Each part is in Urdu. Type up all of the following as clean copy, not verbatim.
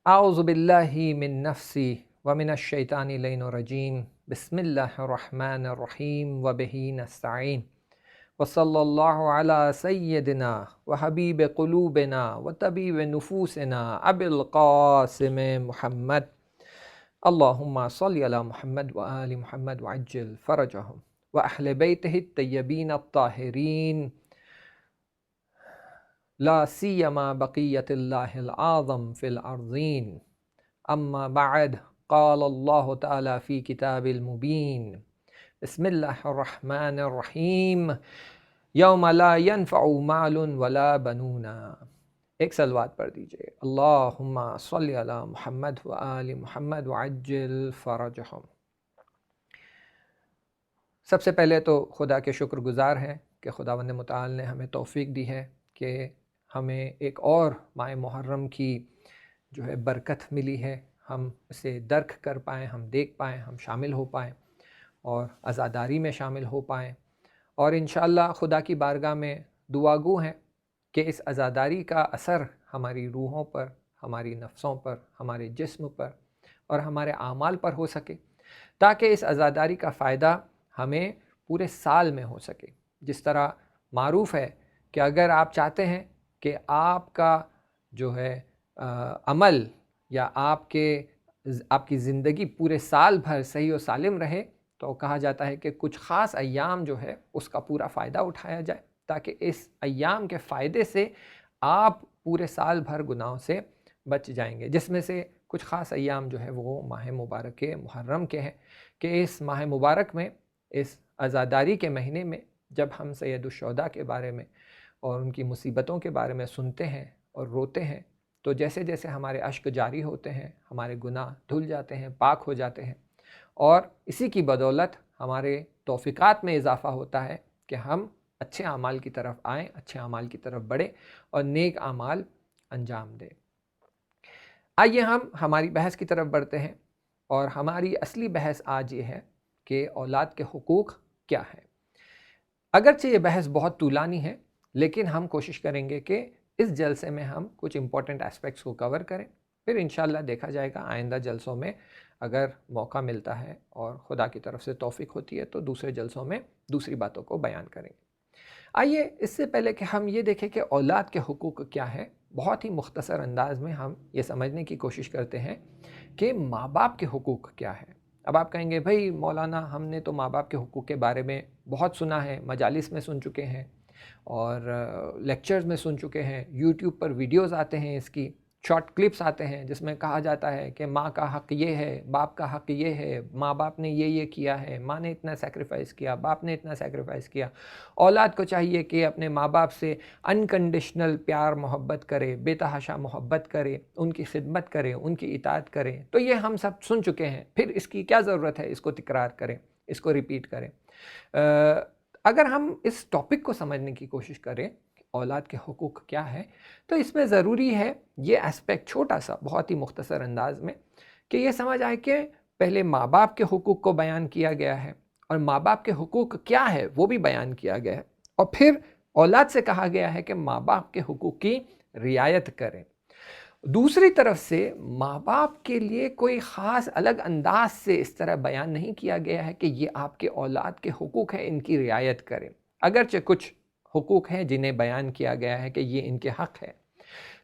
اعوذ باللہ من نفسی ومن الشیطان اللعین الرجیم بسم اللہ الرحمن الرحیم وبہ نستعین وصلی اللہ علی سیدنا وحبیب قلوبنا وطبیب نفوسنا ابی القاسم محمد اللہم صلی علی محمد وآل محمد وعجل فرجہم واہل بیتہ الطیبین الطاہرین لا سیما بقیت اللہ العظم فی الارضین اما بعد قال اللہ تعالی فی کتاب المبین بسم اللہ الرحمن الرحیم یوم لا ينفع مال ولا بنون. ایک صلوات پڑھ دیجئے. اللہم صلی علی محمد وآل محمد وعجل فرجہم. سب سے پہلے تو خدا کے شکر گزار ہیں کہ خداوند متعال نے ہمیں توفیق دی ہے کہ ہمیں ایک اور ماہ محرم کی جو ہے برکت ملی ہے، ہم اسے درک کر پائیں، ہم دیکھ پائیں، ہم شامل ہو پائیں اور عزاداری میں شامل ہو پائیں، اور انشاءاللہ خدا کی بارگاہ میں دعا گو ہیں کہ اس عزاداری کا اثر ہماری روحوں پر، ہماری نفسوں پر، ہمارے جسم پر اور ہمارے اعمال پر ہو سکے، تاکہ اس عزاداری کا فائدہ ہمیں پورے سال میں ہو سکے. جس طرح معروف ہے کہ اگر آپ چاہتے ہیں کہ آپ کا جو ہے عمل یا آپ کی زندگی پورے سال بھر صحیح و سالم رہے، تو کہا جاتا ہے کہ کچھ خاص ایام جو ہے اس کا پورا فائدہ اٹھایا جائے، تاکہ اس ایام کے فائدے سے آپ پورے سال بھر گناہوں سے بچ جائیں گے. جس میں سے کچھ خاص ایام جو ہے وہ ماہ مبارک محرم کے ہیں کہ اس ماہ مبارک میں، اس عزاداری کے مہینے میں، جب ہم سید الشہداء کے بارے میں اور ان کی مصیبتوں کے بارے میں سنتے ہیں اور روتے ہیں، تو جیسے جیسے ہمارے اشک جاری ہوتے ہیں، ہمارے گناہ دھل جاتے ہیں، پاک ہو جاتے ہیں، اور اسی کی بدولت ہمارے توفیقات میں اضافہ ہوتا ہے کہ ہم اچھے اعمال کی طرف آئیں، اچھے اعمال کی طرف بڑھیں اور نیک اعمال انجام دیں. آئیے ہم ہماری بحث کی طرف بڑھتے ہیں، اور ہماری اصلی بحث آج یہ ہے کہ اولاد کے حقوق کیا ہے. اگرچہ یہ بحث بہت طولانی ہے، لیکن ہم کوشش کریں گے کہ اس جلسے میں ہم کچھ امپورٹنٹ اسپیکٹس کو کور کریں، پھر انشاءاللہ دیکھا جائے گا آئندہ جلسوں میں اگر موقع ملتا ہے اور خدا کی طرف سے توفیق ہوتی ہے تو دوسرے جلسوں میں دوسری باتوں کو بیان کریں گے. آئیے اس سے پہلے کہ ہم یہ دیکھیں کہ اولاد کے حقوق کیا ہے، بہت ہی مختصر انداز میں ہم یہ سمجھنے کی کوشش کرتے ہیں کہ ماں باپ کے حقوق کیا ہے. اب آپ کہیں گے بھائی مولانا، ہم نے تو ماں باپ کے حقوق کے بارے میں بہت سنا ہے، مجالس میں سن چکے ہیں اور لیکچرز میں سن چکے ہیں، یوٹیوب پر ویڈیوز آتے ہیں، اس کی شارٹ کلپس آتے ہیں جس میں کہا جاتا ہے کہ ماں کا حق یہ ہے، باپ کا حق یہ ہے، ماں باپ نے یہ کیا ہے، ماں نے اتنا سیکریفائس کیا، باپ نے اتنا سیکریفائس کیا. اولاد کو چاہیے کہ اپنے ماں باپ سے انکنڈیشنل پیار محبت کرے، بے تحاشا محبت کرے، ان کی خدمت کرے، ان کی اطاعت کرے. تو یہ ہم سب سن چکے ہیں، پھر اس کی کیا ضرورت ہے اس کو تکرار کریں، اس کو ریپیٹ کریں. اگر ہم اس ٹاپک کو سمجھنے کی کوشش کریں اولاد کے حقوق کیا ہے، تو اس میں ضروری ہے یہ اسپیکٹ چھوٹا سا، بہت ہی مختصر انداز میں، کہ یہ سمجھ آئے کہ پہلے ماں باپ کے حقوق کو بیان کیا گیا ہے اور ماں باپ کے حقوق کیا ہے وہ بھی بیان کیا گیا ہے، اور پھر اولاد سے کہا گیا ہے کہ ماں باپ کے حقوق کی رعایت کریں. دوسری طرف سے ماں باپ کے لیے کوئی خاص الگ انداز سے اس طرح بیان نہیں کیا گیا ہے کہ یہ آپ کے اولاد کے حقوق ہیں، ان کی رعایت کریں. اگرچہ کچھ حقوق ہیں جنہیں بیان کیا گیا ہے کہ یہ ان کے حق ہے،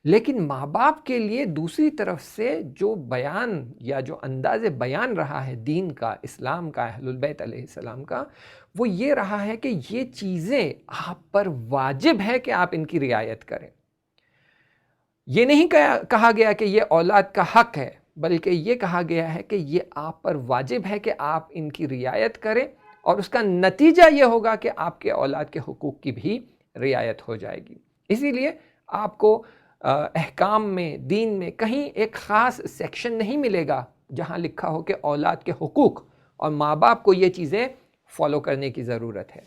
لیکن ماں باپ کے لیے دوسری طرف سے جو بیان یا جو انداز بیان رہا ہے دین کا، اسلام کا، اہل البیت علیہ السلام کا، وہ یہ رہا ہے کہ یہ چیزیں آپ پر واجب ہے کہ آپ ان کی رعایت کریں. یہ نہیں کہا گیا کہ یہ اولاد کا حق ہے، بلکہ یہ کہا گیا ہے کہ یہ آپ پر واجب ہے کہ آپ ان کی رعایت کریں، اور اس کا نتیجہ یہ ہوگا کہ آپ کے اولاد کے حقوق کی بھی رعایت ہو جائے گی. اسی لیے آپ کو احکام میں، دین میں کہیں ایک خاص سیکشن نہیں ملے گا جہاں لکھا ہو کہ اولاد کے حقوق اور ماں باپ کو یہ چیزیں فالو کرنے کی ضرورت ہے،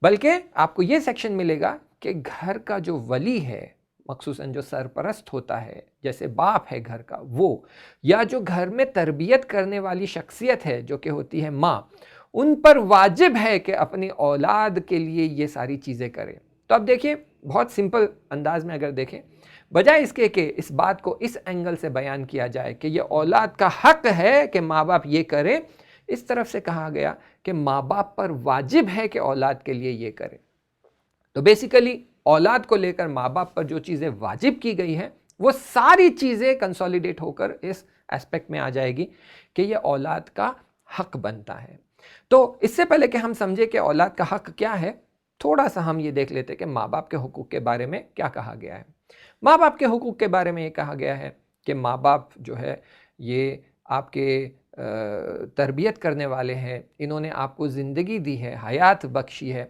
بلکہ آپ کو یہ سیکشن ملے گا کہ گھر کا جو ولی ہے، مخصوصاً جو سرپرست ہوتا ہے، جیسے باپ ہے گھر کا وہ، یا جو گھر میں تربیت کرنے والی شخصیت ہے جو کہ ہوتی ہے ماں، ان پر واجب ہے کہ اپنی اولاد کے لیے یہ ساری چیزیں کریں. تو اب دیکھیے بہت سمپل انداز میں اگر دیکھیں، بجائے اس کے کہ اس بات کو اس اینگل سے بیان کیا جائے کہ یہ اولاد کا حق ہے کہ ماں باپ یہ کرے، اس طرف سے کہا گیا کہ ماں باپ پر واجب ہے کہ اولاد کے لیے یہ کرے۔ تو بیسیکلی اولاد کو لے کر ماں باپ پر جو چیزیں واجب کی گئی ہیں وہ ساری چیزیں کنسولیڈیٹ ہو کر اس ایسپیکٹ میں آ جائے گی کہ یہ اولاد کا حق بنتا ہے۔ تو اس سے پہلے کہ ہم سمجھے کہ اولاد کا حق کیا ہے، تھوڑا سا ہم یہ دیکھ لیتے کہ ماں باپ کے حقوق کے بارے میں کیا کہا گیا ہے۔ ماں باپ کے حقوق کے بارے میں یہ کہا گیا ہے کہ ماں باپ جو ہے یہ آپ کے تربیت کرنے والے ہیں، انہوں نے آپ کو زندگی دی ہے، حیات بخشی ہے۔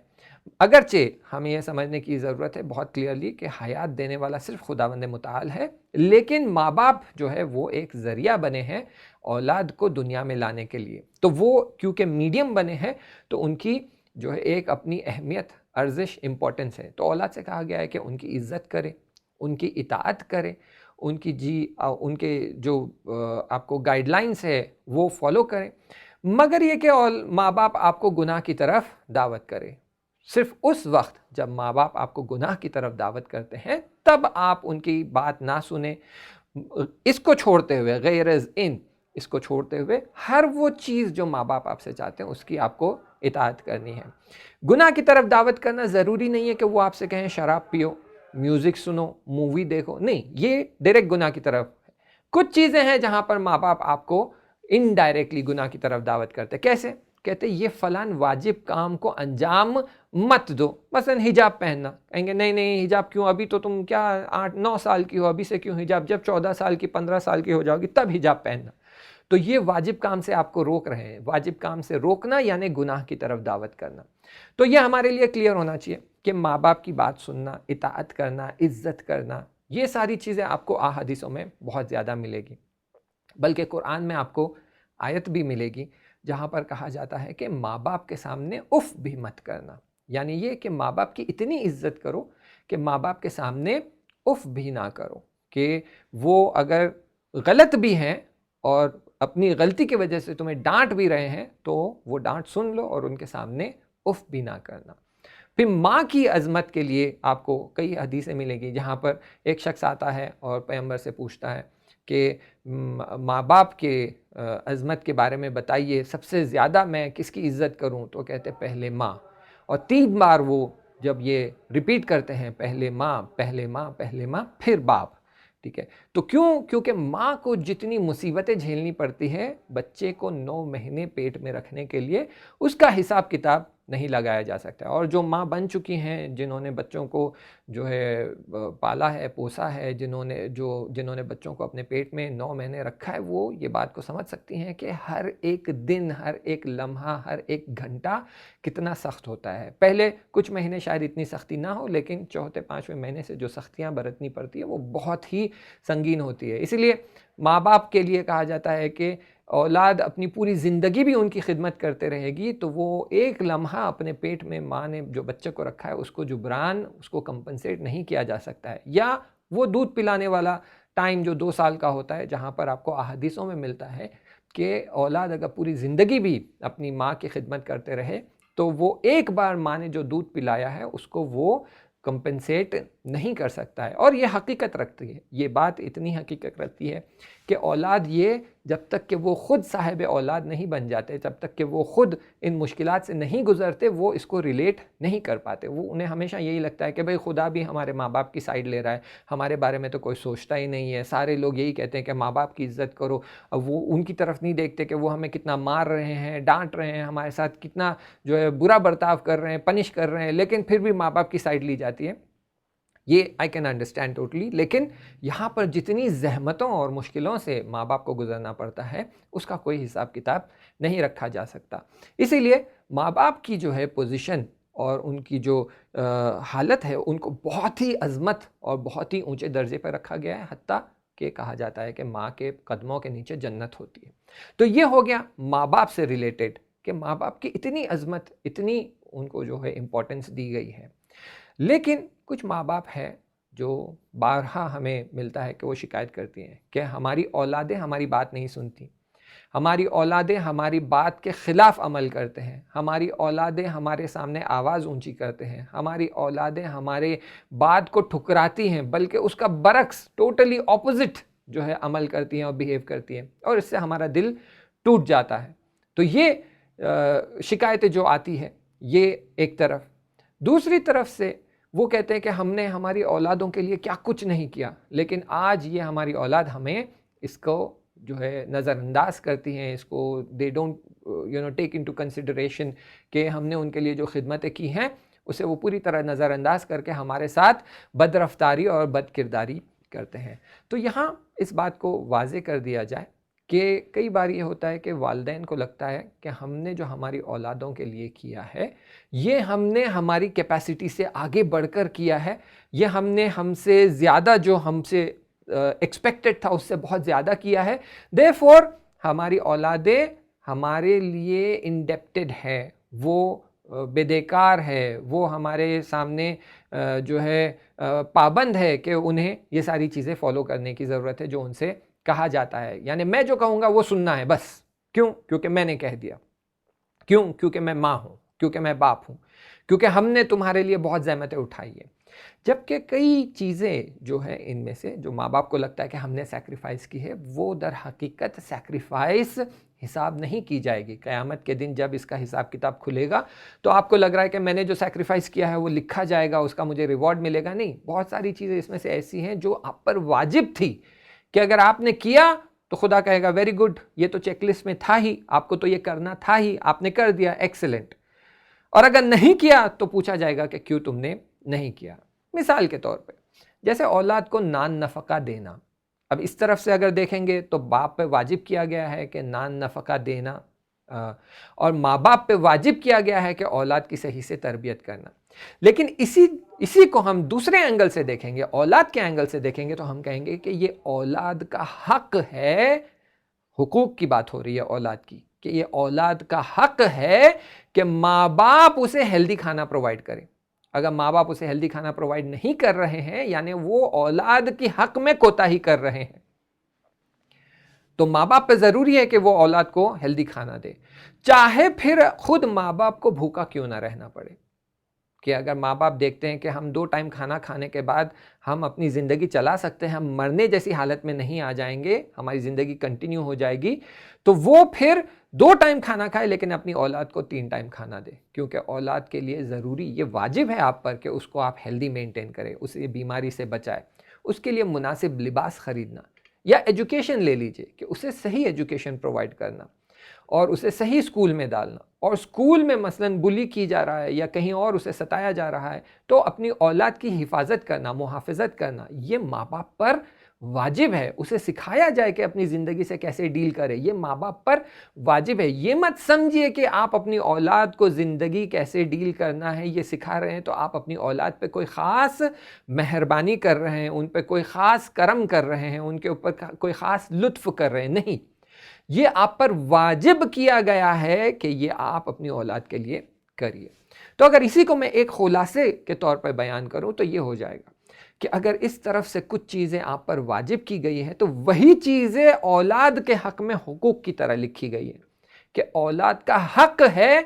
اگرچہ ہمیں یہ سمجھنے کی ضرورت ہے بہت کلیئرلی کہ حیات دینے والا صرف خداوند متعال ہے، لیکن ماں باپ جو ہے وہ ایک ذریعہ بنے ہیں اولاد کو دنیا میں لانے کے لیے۔ تو وہ کیونکہ میڈیم بنے ہیں تو ان کی جو ہے ایک اپنی اہمیت، ارزش، امپورٹنس ہے۔ تو اولاد سے کہا گیا ہے کہ ان کی عزت کرے، ان کی اطاعت کرے، ان کے جو آپ کو گائیڈ لائنس ہے وہ فالو کریں، مگر یہ کہ ماں باپ آپ کو گناہ کی طرف دعوت کرے۔ صرف اس وقت جب ماں باپ آپ کو گناہ کی طرف دعوت کرتے ہیں تب آپ ان کی بات نہ سنیں۔ اس کو چھوڑتے ہوئے، غیر از ان، اس کو چھوڑتے ہوئے ہر وہ چیز جو ماں باپ آپ سے چاہتے ہیں اس کی آپ کو اطاعت کرنی ہے۔ گناہ کی طرف دعوت کرنا ضروری نہیں ہے کہ وہ آپ سے کہیں شراب پیو، میوزک سنو، مووی دیکھو، نہیں، یہ ڈائریکٹ گناہ کی طرف۔ کچھ چیزیں ہیں جہاں پر ماں باپ آپ کو انڈائریکٹلی گناہ کی طرف دعوت کرتے۔ کیسے؟ کہتے یہ فلان واجب کام کو انجام مت دو، مثلا حجاب پہننا، کہیں گے نہیں نہیں حجاب کیوں، ابھی تو تم کیا 8-9 سال کی ہو، ابھی سے کیوں حجاب، جب 14 سال کی 15 سال کی ہو جاؤ گی تب حجاب پہننا۔ تو یہ واجب کام سے آپ کو روک رہے ہیں۔ واجب کام سے روکنا یعنی گناہ کی طرف دعوت کرنا۔ تو یہ ہمارے لیے کلیئر ہونا چاہیے کہ ماں باپ کی بات سننا، اطاعت کرنا، عزت کرنا، یہ ساری چیزیں آپ کو احادیثوں میں بہت زیادہ ملے گی۔ بلکہ قرآن میں آپ کو آیت بھی ملے گی جہاں پر کہا جاتا ہے کہ ماں باپ کے سامنے اف بھی مت کرنا، یعنی یہ کہ ماں باپ کی اتنی عزت کرو کہ ماں باپ کے سامنے اف بھی نہ کرو، کہ وہ اگر غلط بھی ہیں اور اپنی غلطی کی وجہ سے تمہیں ڈانٹ بھی رہے ہیں تو وہ ڈانٹ سن لو اور ان کے سامنے اف بھی نہ کرنا۔ پھر ماں کی عظمت کے لیے آپ کو کئی حدیثیں ملیں گی جہاں پر ایک شخص آتا ہے اور پیغمبر سے پوچھتا ہے کہ ماں باپ کے عظمت کے بارے میں بتائیے، سب سے زیادہ میں کس کی عزت کروں؟ تو کہتے پہلے ماں، اور 3 بار وہ جب یہ ریپیٹ کرتے ہیں، پہلے ماں، پہلے ماں، پہلے ماں، پھر باپ، ٹھیک ہے؟ تو کیونکہ ماں کو جتنی مصیبتیں جھیلنی پڑتی ہے بچے کو 9 مہینے پیٹ میں رکھنے کے لیے، اس کا حساب کتاب نہیں لگایا جا سکتا۔ اور جو ماں بن چکی ہیں، جنہوں نے بچوں کو جو ہے پالا ہے، پوسا ہے، جنہوں نے بچوں کو اپنے پیٹ میں 9 مہینے رکھا ہے، وہ یہ بات کو سمجھ سکتی ہیں کہ ہر ایک دن، ہر ایک لمحہ، ہر ایک گھنٹہ کتنا سخت ہوتا ہے۔ پہلے کچھ مہینے شاید اتنی سختی نہ ہو، لیکن چوتھے 5ویں مہینے سے جو سختیاں برتنی پڑتی ہے وہ بہت ہی سنگین ہوتی ہے۔ اسی لیے ماں باپ کے لیے کہا جاتا ہے کہ اولاد اپنی پوری زندگی بھی ان کی خدمت کرتے رہے گی تو وہ ایک لمحہ اپنے پیٹ میں ماں نے جو بچے کو رکھا ہے اس کو جبران، اس کو کمپنسیٹ نہیں کیا جا سکتا ہے۔ یا وہ دودھ پلانے والا ٹائم جو 2 سال کا ہوتا ہے، جہاں پر آپ کو احادیثوں میں ملتا ہے کہ اولاد اگر پوری زندگی بھی اپنی ماں کی خدمت کرتے رہے تو وہ ایک بار ماں نے جو دودھ پلایا ہے اس کو وہ کمپنسیٹ نہیں کر سکتا ہے۔ اور یہ حقیقت رکھتی ہے، یہ بات اتنی حقیقت رکھتی ہے کہ اولاد یہ جب تک کہ وہ خود صاحب اولاد نہیں بن جاتے، جب تک کہ وہ خود ان مشکلات سے نہیں گزرتے، وہ اس کو ریلیٹ نہیں کر پاتے۔ انہیں ہمیشہ یہی لگتا ہے کہ بھئی خدا بھی ہمارے ماں باپ کی سائیڈ لے رہا ہے، ہمارے بارے میں تو کوئی سوچتا ہی نہیں ہے، سارے لوگ یہی کہتے ہیں کہ ماں باپ کی عزت کرو، اب وہ ان کی طرف نہیں دیکھتے کہ وہ ہمیں کتنا مار رہے ہیں، ڈانٹ رہے ہیں، ہمارے ساتھ کتنا جو ہے برا برتاؤ کر رہے ہیں، پنش کر رہے ہیں، لیکن پھر بھی ماں باپ کی سائیڈ لی جاتی ہے۔ یہ آئی کین انڈرسٹینڈ ٹوٹلی، لیکن یہاں پر جتنی زحمتوں اور مشکلوں سے ماں باپ کو گزرنا پڑتا ہے اس کا کوئی حساب کتاب نہیں رکھا جا سکتا۔ اسی لیے ماں باپ کی جو ہے پوزیشن اور ان کی جو حالت ہے ان کو بہت ہی عظمت اور بہت ہی اونچے درجے پر رکھا گیا ہے، حتیٰ کہ کہا جاتا ہے کہ ماں کے قدموں کے نیچے جنت ہوتی ہے۔ تو یہ ہو گیا ماں باپ سے ریلیٹڈ کہ ماں باپ کی اتنی عظمت، اتنی ان کو جو ہے امپورٹنس دی گئی ہے۔ لیکن کچھ ماں باپ ہیں جو بارہا ہمیں ملتا ہے کہ وہ شکایت کرتی ہیں کہ ہماری اولادیں ہماری بات نہیں سنتی، ہماری اولادیں ہماری بات کے خلاف عمل کرتے ہیں، ہماری اولادیں ہمارے سامنے آواز اونچی کرتے ہیں، ہماری اولادیں ہمارے بات کو ٹھکراتی ہیں، بلکہ اس کا برعکس ٹوٹلی اپوزٹ جو ہے عمل کرتی ہیں اور بیہیو کرتی ہیں، اور اس سے ہمارا دل ٹوٹ جاتا ہے۔ تو یہ شکایتیں جو آتی ہے یہ ایک طرف۔ دوسری طرف سے وہ کہتے ہیں کہ ہم نے ہماری اولادوں کے لیے کیا کچھ نہیں کیا، لیکن آج یہ ہماری اولاد ہمیں اس کو جو ہے نظر انداز کرتی ہیں، اس کو they don't take into consideration کہ ہم نے ان کے لیے جو خدمتیں کی ہیں اسے وہ پوری طرح نظر انداز کر کے ہمارے ساتھ بد رفتاری اور بد کرداری کرتے ہیں۔ تو یہاں اس بات کو واضح کر دیا جائے کہ کئی بار یہ ہوتا ہے کہ والدین کو لگتا ہے کہ ہم نے جو ہماری اولادوں کے لیے کیا ہے یہ ہم نے ہماری کیپیسٹی سے آگے بڑھ کر کیا ہے، یہ ہم سے زیادہ جو ہم سے ایکسپیکٹڈ تھا اس سے بہت زیادہ کیا ہے، therefore ہماری اولادیں ہمارے لیے انڈیپٹڈ ہے، وہ بیدیکار ہے، وہ ہمارے سامنے جو ہے پابند ہے کہ انہیں یہ ساری چیزیں فالو کرنے کی ضرورت ہے جو ان سے کہا جاتا ہے، یعنی میں جو کہوں گا وہ سننا ہے بس۔ کیوں؟ کیونکہ میں نے کہہ دیا۔ کیوں؟ کیونکہ میں ماں ہوں، کیونکہ میں باپ ہوں، کیونکہ ہم نے تمہارے لیے بہت زحمتیں اٹھائی ہیں۔ جبکہ کئی چیزیں جو ہیں ان میں سے جو ماں باپ کو لگتا ہے کہ ہم نے سیکریفائس کی ہے، وہ در حقیقت سیکریفائس حساب نہیں کی جائے گی۔ قیامت کے دن جب اس کا حساب کتاب کھلے گا تو آپ کو لگ رہا ہے کہ میں نے جو سیکریفائس کیا ہے وہ لکھا جائے گا، اس کا مجھے ریوارڈ ملے گا، نہیں۔ بہت ساری چیزیں اس میں سے ایسی ہیں جو آپ پر واجب تھی کہ اگر آپ نے کیا تو خدا کہے گا ویری گڈ، یہ تو چیک لسٹ میں تھا ہی، آپ کو تو یہ کرنا تھا ہی، آپ نے کر دیا، ایکسلنٹ۔ اور اگر نہیں کیا تو پوچھا جائے گا کہ کیوں تم نے نہیں کیا۔ مثال کے طور پہ جیسے اولاد کو نان نفقہ دینا، اب اس طرف سے اگر دیکھیں گے تو باپ پہ واجب کیا گیا ہے کہ نان نفقہ دینا، اور ماں باپ پہ واجب کیا گیا ہے کہ اولاد کی صحیح سے تربیت کرنا۔ لیکن اسی کو ہم دوسرے اینگل سے دیکھیں گے، اولاد کے اینگل سے دیکھیں گے تو ہم کہیں گے کہ یہ اولاد کا حق ہے، حقوق کی بات ہو رہی ہے اولاد کی، کہ یہ اولاد کا حق ہے کہ ماں باپ اسے ہیلدی کھانا پرووائڈ کریں۔ اگر ماں باپ اسے ہیلدی کھانا پرووائڈ نہیں کر رہے ہیں یعنی وہ اولاد کی حق میں کوتاہی کر رہے ہیں، تو ماں باپ پہ ضروری ہے کہ وہ اولاد کو ہیلدی کھانا دے، چاہے پھر خود ماں باپ کو بھوکا کیوں نہ رہنا پڑے۔ کہ اگر ماں باپ دیکھتے ہیں کہ ہم 2 ٹائم کھانا کھانے کے بعد ہم اپنی زندگی چلا سکتے ہیں، ہم مرنے جیسی حالت میں نہیں آ جائیں گے، ہماری زندگی کنٹینیو ہو جائے گی، تو وہ پھر 2 ٹائم کھانا کھائے لیکن اپنی اولاد کو 3 ٹائم کھانا دے، کیونکہ اولاد کے لیے ضروری، یہ واجب ہے آپ پر کہ اس کو آپ ہیلدی مینٹین کریں، اسے بیماری سے بچائے، اس کے لیے مناسب لباس خریدنا، یا ایجوکیشن لے لیجئے کہ اسے صحیح ایجوکیشن پرووائڈ کرنا اور اسے صحیح اسکول میں ڈالنا، اور اسکول میں مثلاً بلی کی جا رہا ہے یا کہیں اور اسے ستایا جا رہا ہے تو اپنی اولاد کی حفاظت کرنا، محافظت کرنا، یہ ماں باپ پر واجب ہے۔ اسے سکھایا جائے کہ اپنی زندگی سے کیسے ڈیل کرے، یہ ماں باپ پر واجب ہے۔ یہ مت سمجھیے کہ آپ اپنی اولاد کو زندگی کیسے ڈیل کرنا ہے یہ سکھا رہے ہیں تو آپ اپنی اولاد پہ کوئی خاص مہربانی کر رہے ہیں، ان پہ کوئی خاص کرم کر رہے ہیں، ان کے اوپر کوئی خاص لطف کر رہے ہیں، نہیں۔ یہ آپ پر واجب کیا گیا ہے کہ یہ آپ اپنی اولاد کے لیے کریے۔ تو اگر اسی کو میں ایک خلاصے کے طور پر بیان کروں تو یہ ہو جائے گا کہ اگر اس طرف سے کچھ چیزیں آپ پر واجب کی گئی ہیں تو وہی چیزیں اولاد کے حق میں حقوق کی طرح لکھی گئی ہیں، کہ اولاد کا حق ہے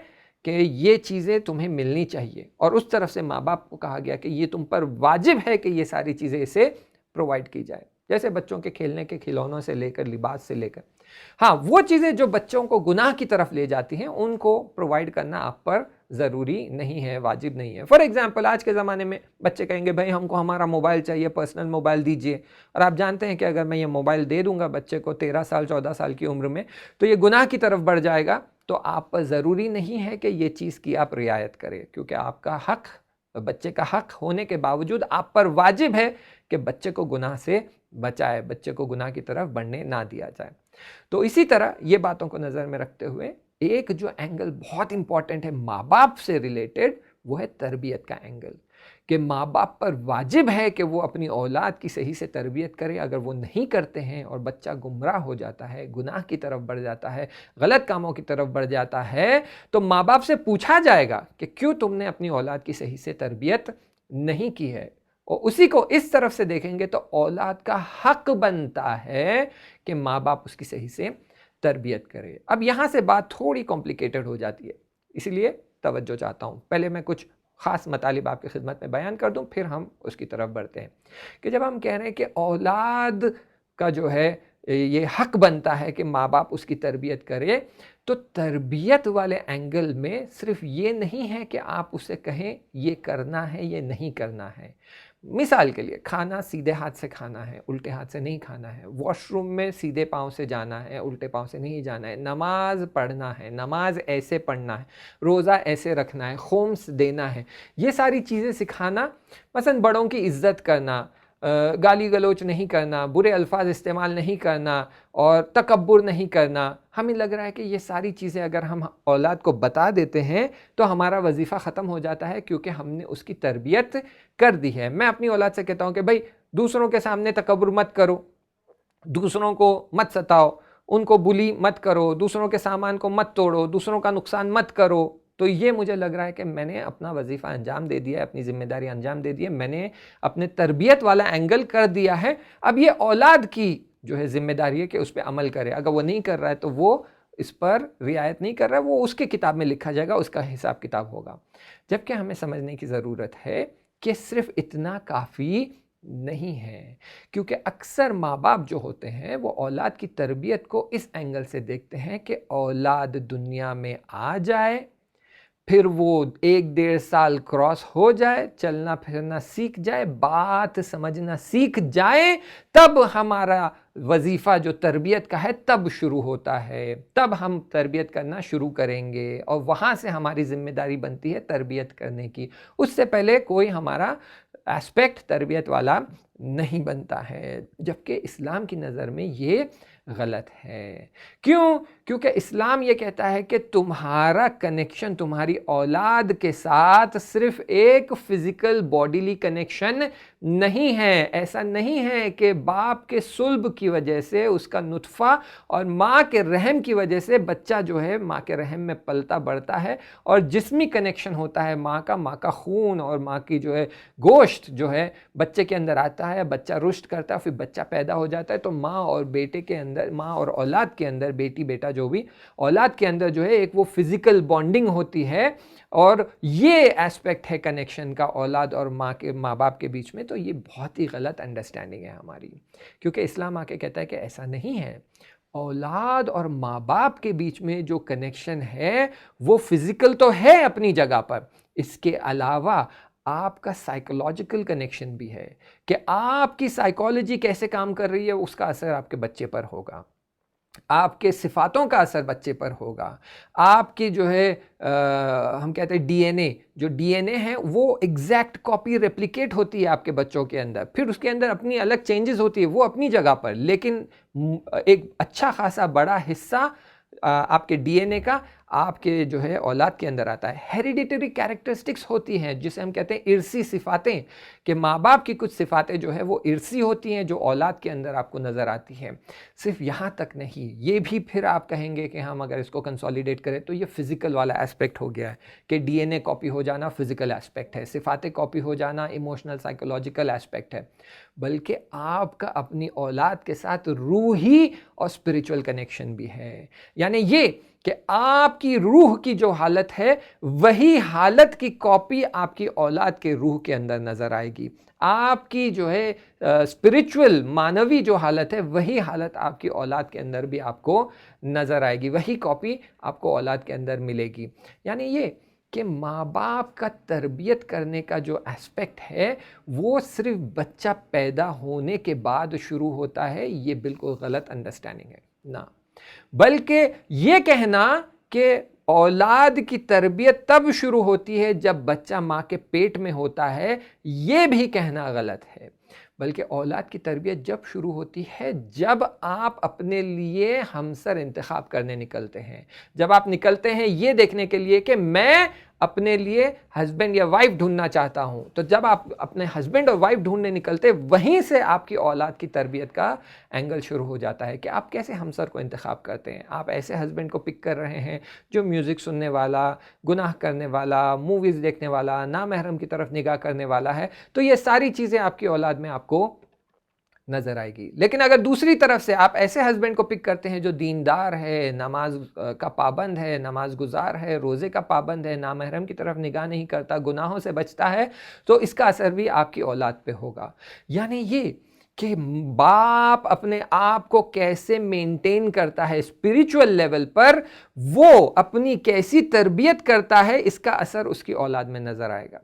کہ یہ چیزیں تمہیں ملنی چاہیے، اور اس طرف سے ماں باپ کو کہا گیا کہ یہ تم پر واجب ہے کہ یہ ساری چیزیں اسے پرووائڈ کی جائے، جیسے بچوں کے کھیلنے کے کھلونوں سے لے کر لباس سے لے کر۔ ہاں، وہ چیزیں جو بچوں کو گناہ کی طرف لے جاتی ہیں ان کو پرووائڈ کرنا آپ پر ضروری نہیں ہے، واجب نہیں ہے۔ فار ایگزامپل آج کے زمانے میں بچے کہیں گے بھائی ہم کو ہمارا موبائل چاہیے، پرسنل موبائل دیجئے، اور آپ جانتے ہیں کہ اگر میں یہ موبائل دے دوں گا بچے کو 13 سال 14 سال کی عمر میں تو یہ گناہ کی طرف بڑھ جائے گا، تو آپ پر ضروری نہیں ہے کہ یہ چیز کی آپ رعایت کریں، کیونکہ آپ کا حق، بچے کا حق ہونے کے باوجود آپ پر واجب ہے کہ بچے کو گناہ سے بچائے، بچے کو گناہ کی طرف بڑھنے نہ دیا جائے۔ تو اسی طرح یہ باتوں کو نظر میں رکھتے ہوئے ایک جو اینگل بہت امپورٹنٹ ہے ماں باپ سے ریلیٹڈ، وہ ہے تربیت کا اینگل، کہ ماں باپ پر واجب ہے کہ وہ اپنی اولاد کی صحیح سے تربیت کرے۔ اگر وہ نہیں کرتے ہیں اور بچہ گمراہ ہو جاتا ہے، گناہ کی طرف بڑھ جاتا ہے، غلط کاموں کی طرف بڑھ جاتا ہے، تو ماں باپ سے پوچھا جائے گا کہ کیوں تم نے اپنی اولاد کی صحیح سے تربیت نہیں کی ہے۔ اور اسی کو اس طرف سے دیکھیں گے تو اولاد کا حق بنتا ہے کہ ماں باپ اس کی صحیح سے تربیت کرے۔ اب یہاں سے بات تھوڑی کمپلیکیٹڈ ہو جاتی ہے، اسی لیے توجہ چاہتا ہوں، پہلے میں کچھ خاص مطالب آپ کی خدمت میں بیان کر دوں، پھر ہم اس کی طرف بڑھتے ہیں کہ جب ہم کہہ رہے ہیں کہ اولاد کا جو ہے یہ حق بنتا ہے کہ ماں باپ اس کی تربیت کرے، تو تربیت والے اینگل میں صرف یہ نہیں ہے کہ آپ اسے کہیں یہ کرنا ہے یہ نہیں کرنا ہے۔ مثال کے لیے کھانا سیدھے ہاتھ سے کھانا ہے، الٹے ہاتھ سے نہیں کھانا ہے، واش روم میں سیدھے پاؤں سے جانا ہے، الٹے پاؤں سے نہیں جانا ہے، نماز پڑھنا ہے، نماز ایسے پڑھنا ہے، روزہ ایسے رکھنا ہے، خمس دینا ہے، یہ ساری چیزیں سکھانا، مثلا بڑوں کی عزت کرنا، گالی گلوچ نہیں کرنا، برے الفاظ استعمال نہیں کرنا اور تکبر نہیں کرنا، ہمیں لگ رہا ہے کہ یہ ساری چیزیں اگر ہم اولاد کو بتا دیتے ہیں تو ہمارا وظیفہ ختم ہو جاتا ہے، کیونکہ ہم نے اس کی تربیت کر دی ہے۔ میں اپنی اولاد سے کہتا ہوں کہ بھائی دوسروں کے سامنے تکبر مت کرو، دوسروں کو مت ستاؤ، ان کو بلی مت کرو، دوسروں کے سامان کو مت توڑو، دوسروں کا نقصان مت کرو، تو یہ مجھے لگ رہا ہے کہ میں نے اپنا وظیفہ انجام دے دیا ہے، اپنی ذمہ داری انجام دے دی ہے، میں نے اپنے تربیت والا اینگل کر دیا ہے۔ اب یہ اولاد کی جو ہے ذمہ داری ہے کہ اس پہ عمل کرے، اگر وہ نہیں کر رہا ہے تو وہ اس پر رعایت نہیں کر رہا ہے، وہ اس کی کتاب میں لکھا جائے گا، اس کا حساب کتاب ہوگا۔ جبکہ ہمیں سمجھنے کی ضرورت ہے کہ صرف اتنا کافی نہیں ہے، کیونکہ اکثر ماں باپ جو ہوتے ہیں وہ اولاد کی تربیت کو اس اینگل سے دیکھتے ہیں کہ اولاد دنیا میں آ جائے، پھر وہ 1-1.5 سال کراس ہو جائے، چلنا پھرنا سیکھ جائے، بات سمجھنا سیکھ جائے، تب ہمارا وظیفہ جو تربیت کا ہے تب شروع ہوتا ہے، تب ہم تربیت کرنا شروع کریں گے، اور وہاں سے ہماری ذمہ داری بنتی ہے تربیت کرنے کی۔ اس سے پہلے کوئی ہمارا ایسپیکٹ تربیت والا نہیں بنتا ہے، جبکہ اسلام کی نظر میں یہ غلط ہے۔ کیوں؟ کیونکہ اسلام یہ کہتا ہے کہ تمہارا کنیکشن تمہاری اولاد کے ساتھ صرف ایک فزیکل باڈیلی کنیکشن نہیں ہے۔ ایسا نہیں ہے کہ باپ کے صلب کی وجہ سے اس کا نطفہ اور ماں کے رحم کی وجہ سے بچہ جو ہے ماں کے رحم میں پلتا بڑھتا ہے اور جسمی کنیکشن ہوتا ہے ماں کا خون اور ماں کی جو ہے گوشت جو ہے بچے کے اندر آتا ہے، بچہ رشد کرتا ہے، پھر بچہ پیدا ہو جاتا ہے، تو ماں اور بیٹے کے اندر، ماں اور اولاد کے اندر، بیٹی بیٹا جو بھی اولاد کے اندر جو ہے ایک وہ فزیکل بانڈنگ ہوتی ہے، اور یہ ایسپیکٹ ہے کنیکشن کا اولاد اور ماں باپ کے بیچ میں۔ تو یہ بہت ہی غلط انڈرسٹینڈنگ ہے ہماری، کیونکہ اسلام آ کے کہتا ہے کہ ایسا نہیں ہے۔ اولاد اور ماں باپ کے بیچ میں جو کنیکشن ہے وہ فزیکل تو ہے اپنی جگہ پر، اس کے علاوہ آپ کا سائیکولوجیکل کنیکشن بھی ہے، کہ آپ کی سائیکالوجی کیسے کام کر رہی ہے اس کا اثر آپ کے بچے پر ہوگا، آپ کے صفاتوں کا اثر بچے پر ہوگا، آپ کی جو ہے ہم کہتے ہیں ڈی این اے، جو ڈی این اے ہے وہ ایگزیکٹ کاپی ریپلیکیٹ ہوتی ہے آپ کے بچوں کے اندر، پھر اس کے اندر اپنی الگ چینجز ہوتی ہے وہ اپنی جگہ پر، لیکن ایک اچھا خاصا بڑا حصہ آپ کے ڈی این اے کا آپ کے جو ہے اولاد کے اندر آتا ہے۔ ہیریڈیٹری کیریکٹرسٹکس ہوتی ہیں جسے ہم کہتے ہیں ارثی صفاتیں، کہ ماں باپ کی کچھ صفاتیں جو ہے وہ ارثی ہوتی ہیں جو اولاد کے اندر آپ کو نظر آتی ہیں۔ صرف یہاں تک نہیں، یہ بھی پھر آپ کہیں گے کہ ہم اگر اس کو کنسولیڈیٹ کریں تو یہ فزیکل والا ایسپیکٹ ہو گیا ہے، کہ ڈی این اے کاپی ہو جانا فزیکل ایسپیکٹ ہے، صفاتیں کاپی ہو جانا ایموشنل سائیکولوجیکل ایسپیکٹ ہے، بلکہ آپ کا اپنی اولاد کے ساتھ روحی اور اسپریچول کنیکشن بھی ہے۔ یعنی یہ کہ آپ کی روح کی جو حالت ہے وہی حالت کی کاپی آپ کی اولاد کے روح کے اندر نظر آئے گی، آپ کی جو ہے اسپریچول معنوی جو حالت ہے وہی حالت آپ کی اولاد کے اندر بھی آپ کو نظر آئے گی، وہی کاپی آپ کو اولاد کے اندر ملے گی۔ یعنی یہ کہ ماں باپ کا تربیت کرنے کا جو ایسپیکٹ ہے وہ صرف بچہ پیدا ہونے کے بعد شروع ہوتا ہے، یہ بالکل غلط انڈرسٹینڈنگ ہے نا، بلکہ یہ کہنا کہ اولاد کی تربیت تب شروع ہوتی ہے جب بچہ ماں کے پیٹ میں ہوتا ہے، یہ بھی کہنا غلط ہے، بلکہ اولاد کی تربیت جب شروع ہوتی ہے جب آپ اپنے لیے ہمسر انتخاب کرنے نکلتے ہیں، جب آپ نکلتے ہیں یہ دیکھنے کے لیے کہ میں اپنے لیے ہسبینڈ یا وائف ڈھونڈنا چاہتا ہوں، تو جب آپ اپنے ہسبینڈ اور وائف ڈھونڈنے نکلتے وہیں سے آپ کی اولاد کی تربیت کا اینگل شروع ہو جاتا ہے، کہ آپ کیسے ہمسر کو انتخاب کرتے ہیں۔ آپ ایسے ہسبینڈ کو پک کر رہے ہیں جو میوزک سننے والا، گناہ کرنے والا، موویز دیکھنے والا، نامحرم کی طرف نگاہ کرنے والا ہے، تو یہ ساری چیزیں آپ کی اولاد میں آپ کو نظر آئے گی. لیکن اگر دوسری طرف سے آپ ایسے ہسبینڈ کو پک کرتے ہیں جو دیندار ہے، نماز کا پابند ہے، نماز گزار ہے، روزے کا پابند ہے، نامحرم کی طرف نگاہ نہیں کرتا، گناہوں سے بچتا ہے، تو اس کا اثر بھی آپ کی اولاد پہ ہوگا. یعنی یہ کہ باپ اپنے آپ کو کیسے مینٹین کرتا ہے اسپریچول لیول پر، وہ اپنی کیسی تربیت کرتا ہے، اس کا اثر اس کی اولاد میں نظر آئے گا.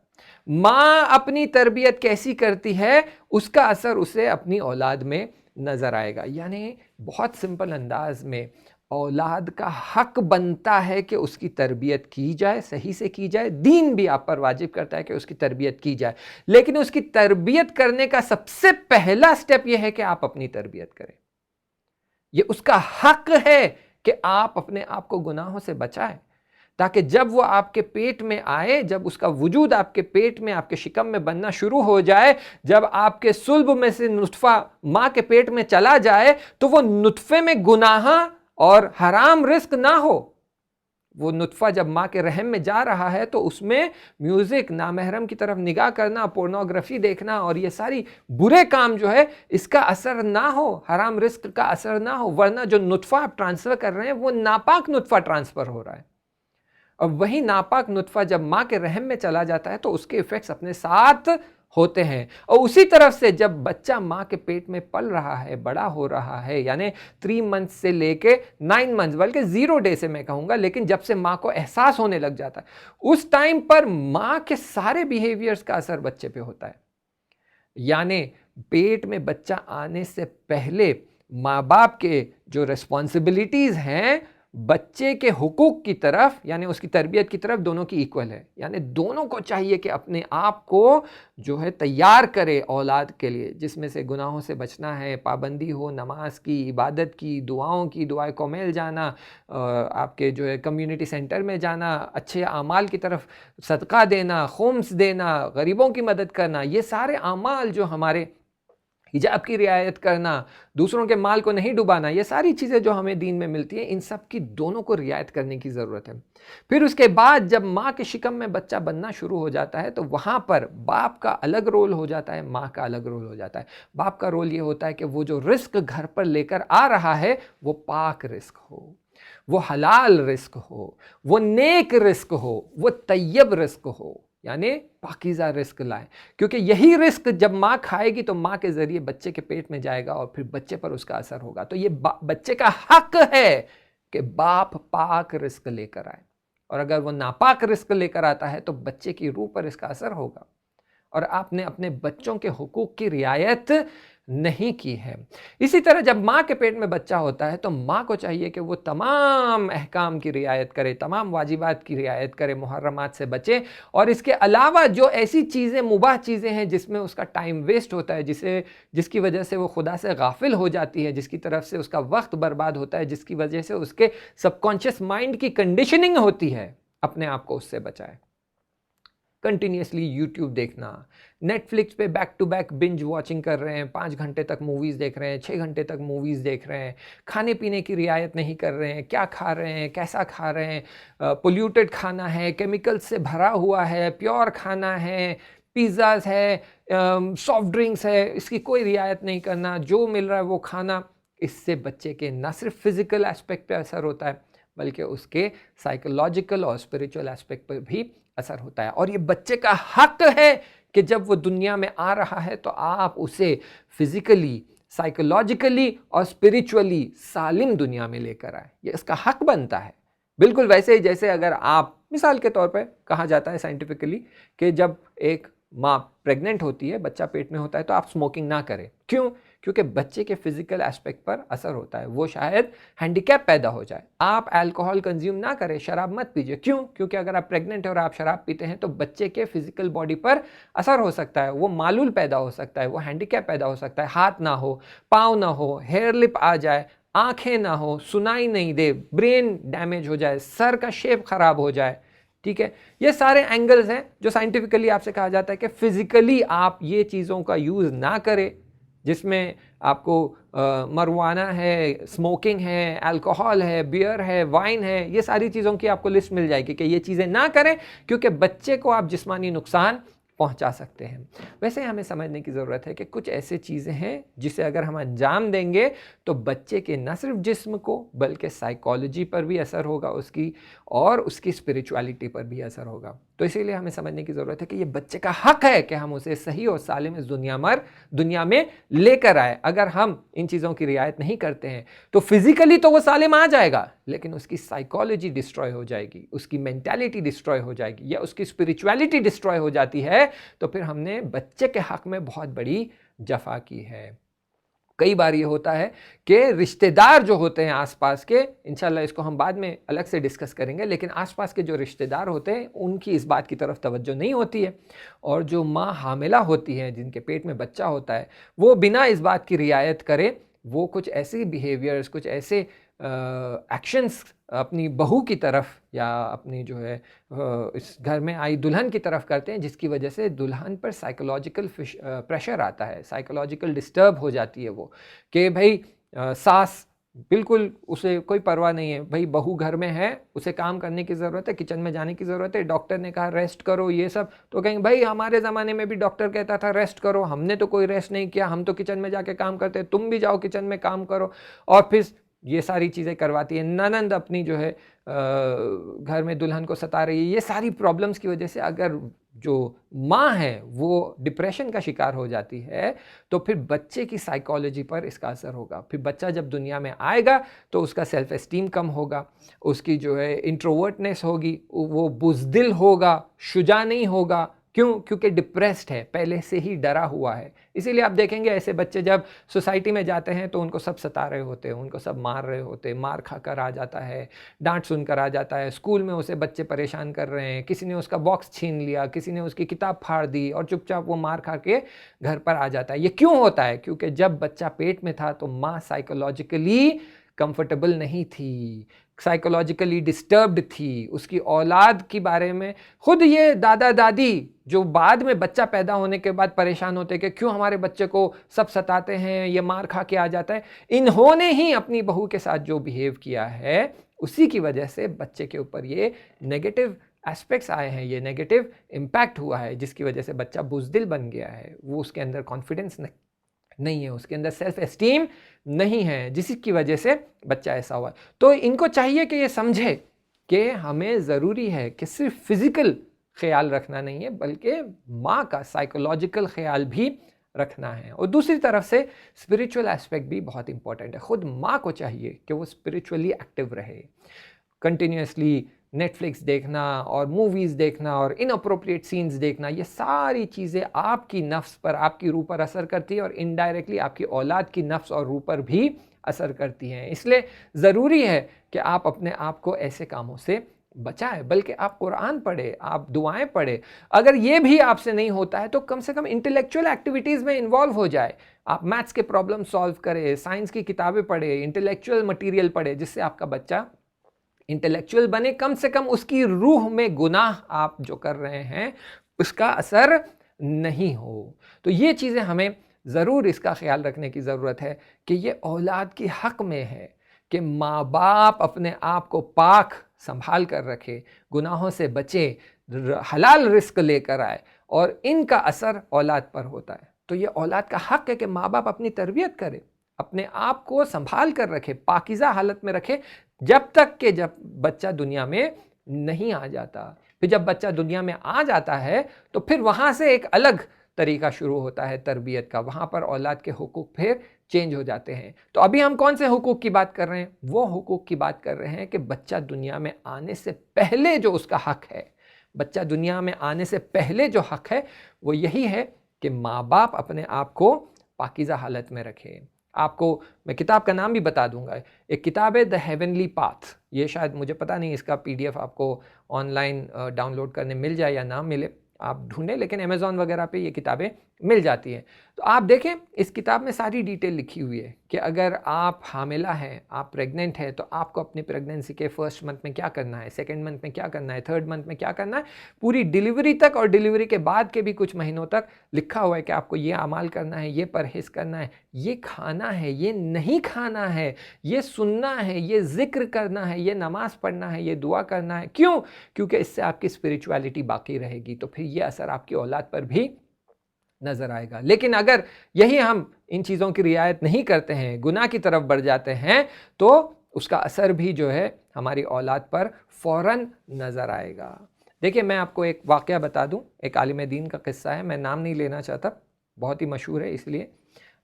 ماں اپنی تربیت کیسی کرتی ہے، اس کا اثر اسے اپنی اولاد میں نظر آئے گا. یعنی بہت سمپل انداز میں اولاد کا حق بنتا ہے کہ اس کی تربیت کی جائے، صحیح سے کی جائے. دین بھی آپ پر واجب کرتا ہے کہ اس کی تربیت کی جائے، لیکن اس کی تربیت کرنے کا سب سے پہلا سٹیپ یہ ہے کہ آپ اپنی تربیت کریں. یہ اس کا حق ہے کہ آپ اپنے آپ کو گناہوں سے بچائیں، تاکہ جب وہ آپ کے پیٹ میں آئے، جب اس کا وجود آپ کے پیٹ میں، آپ کے شکم میں بننا شروع ہو جائے، جب آپ کے صلب میں سے نطفہ ماں کے پیٹ میں چلا جائے، تو وہ نطفے میں گناہ اور حرام رزق نہ ہو. وہ نطفہ جب ماں کے رحم میں جا رہا ہے تو اس میں میوزک، نامحرم کی طرف نگاہ کرنا، پورنوگرافی دیکھنا اور یہ ساری برے کام جو ہے اس کا اثر نہ ہو، حرام رزق کا اثر نہ ہو. ورنہ جو نطفہ آپ ٹرانسفر کر رہے ہیں وہ ناپاک نطفہ ٹرانسفر ہو رہا ہے، اور وہی ناپاک نطفہ جب ماں کے رحم میں چلا جاتا ہے تو اس کے ایفیکٹس اپنے ساتھ ہوتے ہیں. اور اسی طرف سے جب بچہ ماں کے پیٹ میں پل رہا ہے، بڑا ہو رہا ہے، یعنی 3 منتھ سے لے کے 9 منتھ، بلکہ 0 ڈے سے میں کہوں گا، لیکن جب سے ماں کو احساس ہونے لگ جاتا ہے، اس ٹائم پر ماں کے سارے بیہیویئرز کا اثر بچے پہ ہوتا ہے. یعنی پیٹ میں بچہ آنے سے پہلے ماں باپ کے جو ریسپانسبلٹیز ہیں بچے کے حقوق کی طرف، یعنی اس کی تربیت کی طرف، دونوں کی ایکول ہے. یعنی دونوں کو چاہیے کہ اپنے آپ کو جو ہے تیار کرے اولاد کے لیے، جس میں سے گناہوں سے بچنا ہے، پابندی ہو نماز کی، عبادت کی، دعاؤں کی، دعائے کومیل جانا، آپ کے جو ہے کمیونٹی سینٹر میں جانا، اچھے اعمال کی طرف صدقہ دینا، خمس دینا، غریبوں کی مدد کرنا. یہ سارے اعمال جو ہمارے، حجاب کی رعایت کرنا، دوسروں کے مال کو نہیں ڈبانا، یہ ساری چیزیں جو ہمیں دین میں ملتی ہیں، ان سب کی دونوں کو رعایت کرنے کی ضرورت ہے. پھر اس کے بعد جب ماں کے شکم میں بچہ بننا شروع ہو جاتا ہے تو وہاں پر باپ کا الگ رول ہو جاتا ہے، ماں کا الگ رول ہو جاتا ہے. باپ کا رول یہ ہوتا ہے کہ وہ جو رزق گھر پر لے کر آ رہا ہے وہ پاک رزق ہو، وہ حلال رزق ہو، وہ نیک رزق ہو، وہ طیب رزق ہو، یعنی پاکیزہ رزق لائے. کیونکہ یہی رزق جب ماں کھائے گی تو ماں کے ذریعے بچے کے پیٹ میں جائے گا اور پھر بچے پر اس کا اثر ہوگا. تو یہ بچے کا حق ہے کہ باپ پاک رزق لے کر آئے، اور اگر وہ ناپاک رزق لے کر آتا ہے تو بچے کی روح پر اس کا اثر ہوگا. اور آپ نے اپنے بچوں کے حقوق کی رعایت نہیں کی ہے. اسی طرح جب ماں کے پیٹ میں بچہ ہوتا ہے تو ماں کو چاہیے کہ وہ تمام احکام کی رعایت کرے، تمام واجبات کی رعایت کرے، محرمات سے بچے. اور اس کے علاوہ جو ایسی چیزیں، مباح چیزیں ہیں جس میں اس کا ٹائم ویسٹ ہوتا ہے، جس کی وجہ سے وہ خدا سے غافل ہو جاتی ہے، جس کی طرف سے اس کا وقت برباد ہوتا ہے، جس کی وجہ سے اس کے سب کانشیس مائنڈ کی کنڈیشننگ ہوتی ہے، اپنے آپ کو اس سے بچائے. کنٹینیوسلی یوٹیوب دیکھنا، نیٹ فلکس پہ back to back binge watching کر رہے ہیں، 5 گھنٹے تک موویز دیکھ رہے ہیں، 6 گھنٹے تک موویز دیکھ رہے ہیں، کھانے پینے کی رعایت نہیں کر رہے ہیں، کیا کھا رہے ہیں، کیسا کھا رہے ہیں، پولیوٹڈ کھانا ہے، کیمیکل سے بھرا ہوا ہے، پیور کھانا ہے، پیزاز ہے، سافٹ ڈرنکس ہے، اس کی کوئی رعایت نہیں کرنا، جو مل رہا ہے وہ کھانا. اس سے بچے کے نہ صرف فزیکل ایسپیکٹ پہ اثر ہوتا ہے بلکہ اس کے سائیکولوجیکل اور اسپریچول ایسپیکٹ پہ بھی اثر ہوتا ہے. اور یہ بچے کا حق ہے کہ جب وہ دنیا میں آ رہا ہے تو آپ اسے فزیکلی، سائیکولوجیکلی اور اسپریچولی سالم دنیا میں لے کر آئے. یہ اس کا حق بنتا ہے. بالکل ویسے ہی جیسے اگر آپ، مثال کے طور پہ کہا جاتا ہے سائنٹیفکلی کہ جب ایک ماں پریگننٹ ہوتی ہے، بچہ پیٹ میں ہوتا ہے، تو آپ اسموکنگ نہ کریں. کیوں؟ کیونکہ بچے کے فزیکل ایسپیکٹ پر اثر ہوتا ہے، وہ شاید ہینڈی کیپ پیدا ہو جائے. آپ الکوہول کنزیوم نہ کریں، شراب مت پیجئے. کیوں؟ کیونکہ اگر آپ پریگننٹ ہیں اور آپ شراب پیتے ہیں تو بچے کے فزیکل باڈی پر اثر ہو سکتا ہے، وہ معلول پیدا ہو سکتا ہے، وہ ہینڈی کیپ پیدا ہو سکتا ہے، ہاتھ نہ ہو، پاؤں نہ ہو، ہیئر لپ آ جائے، آنکھیں نہ ہو، سنائی نہیں دے، برین ڈیمیج ہو جائے، سر کا شیپ خراب ہو جائے. ٹھیک ہے، یہ سارے اینگلز ہیں جو سائنٹیفکلی آپ سے کہا جاتا ہے کہ فزیکلی آپ یہ چیزوں کا یوز نہ کریں، جس میں آپ کو مروانہ ہے، اسموکنگ ہے، الکوہول ہے، بیئر ہے، وائن ہے، یہ ساری چیزوں کی آپ کو لسٹ مل جائے گی کہ یہ چیزیں نہ کریں، کیونکہ بچے کو آپ جسمانی نقصان پہنچا سکتے ہیں۔ ویسے ہمیں سمجھنے کی ضرورت ہے کہ کچھ ایسے چیزیں ہیں جسے اگر ہم انجام دیں گے تو بچے کے نہ صرف جسم کو بلکہ سائیکالوجی پر بھی اثر ہوگا اس کی، اور اس کی اسپریچولیٹی پر بھی اثر ہوگا۔ تو اسی لیے ہمیں سمجھنے کی ضرورت ہے کہ یہ بچے کا حق ہے کہ ہم اسے صحیح اور سالم اس دنیا میں لے کر آئے۔ اگر ہم ان چیزوں کی رعایت نہیں کرتے ہیں تو فزیکلی تو وہ سالم آ جائے گا، لیکن اس کی سائیکالوجی ڈسٹروائے ہو جائے گی، اس کی مینٹیلٹی ڈسٹروائے ہو جائے گی، یا اس کی اسپریچولیٹی ڈسٹروائے ہو جاتی ہے تو پھر ہم نے بچے کے حق میں بہت بڑی جفا کی ہے۔ کئی بار یہ ہوتا ہے کہ رشتہ دار جو ہوتے ہیں آس پاس کے، انشاءاللہ اس کو ہم بعد میں الگ سے ڈسکس کریں گے، لیکن آس پاس کے جو رشتہ دار ہوتے ہیں ان کی اس بات کی طرف توجہ نہیں ہوتی ہے، اور جو ماں حاملہ ہوتی ہے جن کے پیٹ میں بچہ ہوتا ہے وہ بنا اس بات کی رعایت کرے وہ کچھ ایسی بیہیویئرز، کچھ ایسے ایکشنز اپنی بہو کی طرف یا اپنی جو ہے اس گھر میں آئی دلہن کی طرف کرتے ہیں، جس کی وجہ سے دلہن پر سائیکولوجیکل پریشر آتا ہے، سائیکولوجیکل ڈسٹرب ہو جاتی ہے وہ، کہ بھائی ساس بالکل اسے کوئی پرواہ نہیں ہے، بھائی بہو گھر میں ہے، اسے کام کرنے کی ضرورت ہے، کچن میں جانے کی ضرورت ہے، ڈاکٹر نے کہا ریسٹ کرو یہ سب، تو کہیں بھائی ہمارے زمانے میں بھی ڈاکٹر کہتا تھا ریسٹ کرو، ہم نے تو کوئی ریسٹ نہیں کیا، ہم تو کچن میں جا کے کام کرتے، تم بھی جاؤ کچن میں کام کرو، اور پھر یہ ساری چیزیں کرواتی ہے۔ ننند اپنی جو ہے گھر میں دلہن کو ستا رہی ہے۔ یہ ساری پرابلمز کی وجہ سے اگر جو ماں ہے وہ ڈپریشن کا شکار ہو جاتی ہے تو پھر بچے کی سائیکالوجی پر اس کا اثر ہوگا۔ پھر بچہ جب دنیا میں آئے گا تو اس کا سیلف اسٹیم کم ہوگا، اس کی جو ہے انٹروورٹنس ہوگی، وہ بزدل ہوگا، شجاع نہیں ہوگا۔ کیوں؟ کیونکہ ڈپریسڈ ہے، پہلے سے ہی ڈرا ہوا ہے۔ اسی لیے آپ دیکھیں گے ایسے بچے جب سوسائٹی میں جاتے ہیں تو ان کو سب ستا رہے ہوتے ہیں، ان کو سب مار رہے ہوتے ہیں، مار کھا کر آ جاتا ہے، ڈانٹ سن کر آ جاتا ہے، اسکول میں اسے بچے پریشان کر رہے ہیں، کسی نے اس کا باکس چھین لیا، کسی نے اس کی کتاب پھاڑ دی، اور چپ چاپ وہ مار کھا کے گھر پر آ جاتا ہے۔ یہ کیوں ہوتا ہے؟ کیونکہ جب بچہ پیٹ میں تھا تو ماں سائیکولوجیکلی کمفرٹیبل نہیں تھی، سائیکولوجیکلی ڈسٹربڈ تھی، اس کی اولاد کے بارے میں خود یہ دادا دادی جو بعد میں بچہ پیدا ہونے کے بعد پریشان ہوتے کہ کیوں ہمارے بچے کو سب ستاتے ہیں، یہ مار کھا کے آ جاتا ہے، انہوں نے ہی اپنی بہو کے ساتھ جو بیہیو کیا ہے اسی کی وجہ سے بچے کے اوپر یہ نیگیٹو ایسپیکٹس آئے ہیں، یہ نیگیٹو امپیکٹ ہوا ہے، جس کی وجہ سے بچہ بزدل بن گیا ہے، وہ اس کے اندر کانفیڈنس نہیں ہے، اس کے اندر سیلف اسٹیم نہیں ہے، جس کی وجہ سے بچہ ایسا ہوا۔ تو ان کو چاہیے کہ یہ سمجھے کہ ہمیں ضروری ہے کہ صرف فزیکل خیال رکھنا نہیں ہے بلکہ ماں کا سائیکولوجیکل خیال بھی رکھنا ہے، اور دوسری طرف سے اسپریچول ایسپیکٹ بھی بہت امپورٹنٹ ہے۔ خود ماں کو چاہیے کہ وہ اسپریچولی ایکٹیو رہے، کنٹینیوسلی نیٹ فلکس دیکھنا اور موویز دیکھنا اور ان اپروپریٹ سینز دیکھنا، یہ ساری چیزیں آپ کی نفس پر، آپ کی روح پر اثر کرتی ہے، اور انڈائریکٹلی آپ کی اولاد کی نفس اور روح پر بھی اثر کرتی ہیں۔ اس لیے ضروری ہے کہ آپ اپنے آپ کو ایسے کاموں سے بچائیں، بلکہ آپ قرآن پڑھیں، آپ دعائیں پڑھیں۔ اگر یہ بھی آپ سے نہیں ہوتا ہے تو کم سے کم انٹلیکچوئل ایکٹیویٹیز میں انوالو ہو جائے، آپ میتھس کے پرابلم سالو کریں، سائنس کی کتابیں پڑھیں، انٹلیکچوئل مٹیریل پڑھیں، جس سے آپ کا بچہ انٹلیکچوئل بنے، کم سے کم اس کی روح میں گناہ آپ جو کر رہے ہیں اس کا اثر نہیں ہو۔ تو یہ چیزیں ہمیں ضرور اس کا خیال رکھنے کی ضرورت ہے کہ یہ اولاد کی حق میں ہے کہ ماں باپ اپنے آپ کو پاک سنبھال کر رکھے، گناہوں سے بچے، حلال رزق لے کر آئے، اور ان کا اثر اولاد پر ہوتا ہے۔ تو یہ اولاد کا حق ہے کہ ماں باپ اپنی تربیت کرے، اپنے آپ کو سنبھال کر رکھے، پاکیزہ حالت میں رکھے، جب تک کہ جب بچہ دنیا میں نہیں آ جاتا۔ پھر جب بچہ دنیا میں آ جاتا ہے تو پھر وہاں سے ایک الگ طریقہ شروع ہوتا ہے تربیت کا، وہاں پر اولاد کے حقوق پھر چینج ہو جاتے ہیں۔ تو ابھی ہم کون سے حقوق کی بات کر رہے ہیں؟ وہ حقوق کی بات کر رہے ہیں کہ بچہ دنیا میں آنے سے پہلے جو اس کا حق ہے، بچہ دنیا میں آنے سے پہلے جو حق ہے وہ یہی ہے کہ ماں باپ اپنے آپ کو پاکیزہ حالت میں رکھے۔ آپ کو میں کتاب کا نام بھی بتا دوں گا، ایک کتاب ہے دی ہیونلی پاتھ، یہ شاید مجھے پتہ نہیں اس کا PDF آپ کو آن لائن ڈاؤن لوڈ کرنے مل جائے یا نہ ملے، آپ ڈھونڈیں، لیکن امیزون وغیرہ پہ یہ کتابیں مل جاتی ہیں۔ تو آپ دیکھیں اس کتاب میں ساری ڈیٹیل لکھی ہوئی ہے کہ اگر آپ حاملہ ہیں، آپ پریگننٹ ہیں، تو آپ کو اپنی پریگننسی کے فرسٹ منتھ میں کیا کرنا ہے، سیکنڈ منتھ میں کیا کرنا ہے، تھرڈ منتھ میں کیا کرنا ہے، پوری ڈیلیوری تک اور ڈیلیوری کے بعد کے بھی کچھ مہینوں تک لکھا ہوا ہے کہ آپ کو یہ اعمال کرنا ہے، یہ پرہیز کرنا ہے، یہ کھانا ہے، یہ نہیں کھانا ہے، یہ سننا ہے، یہ ذکر کرنا ہے، یہ نماز پڑھنا ہے، یہ دعا کرنا ہے۔ کیوں؟ کیونکہ اس سے آپ کی اسپریچولیٹی باقی رہے گی، تو پھر یہ اثر آپ کی اولاد پر بھی نظر آئے گا۔ لیکن اگر یہی ہم ان چیزوں کی رعایت نہیں کرتے ہیں، گناہ کی طرف بڑھ جاتے ہیں، تو اس کا اثر بھی جو ہے ہماری اولاد پر فوراً نظر آئے گا۔ دیکھیں میں آپ کو ایک واقعہ بتا دوں، ایک عالم دین کا قصہ ہے، میں نام نہیں لینا چاہتا، بہت ہی مشہور ہے اس لیے،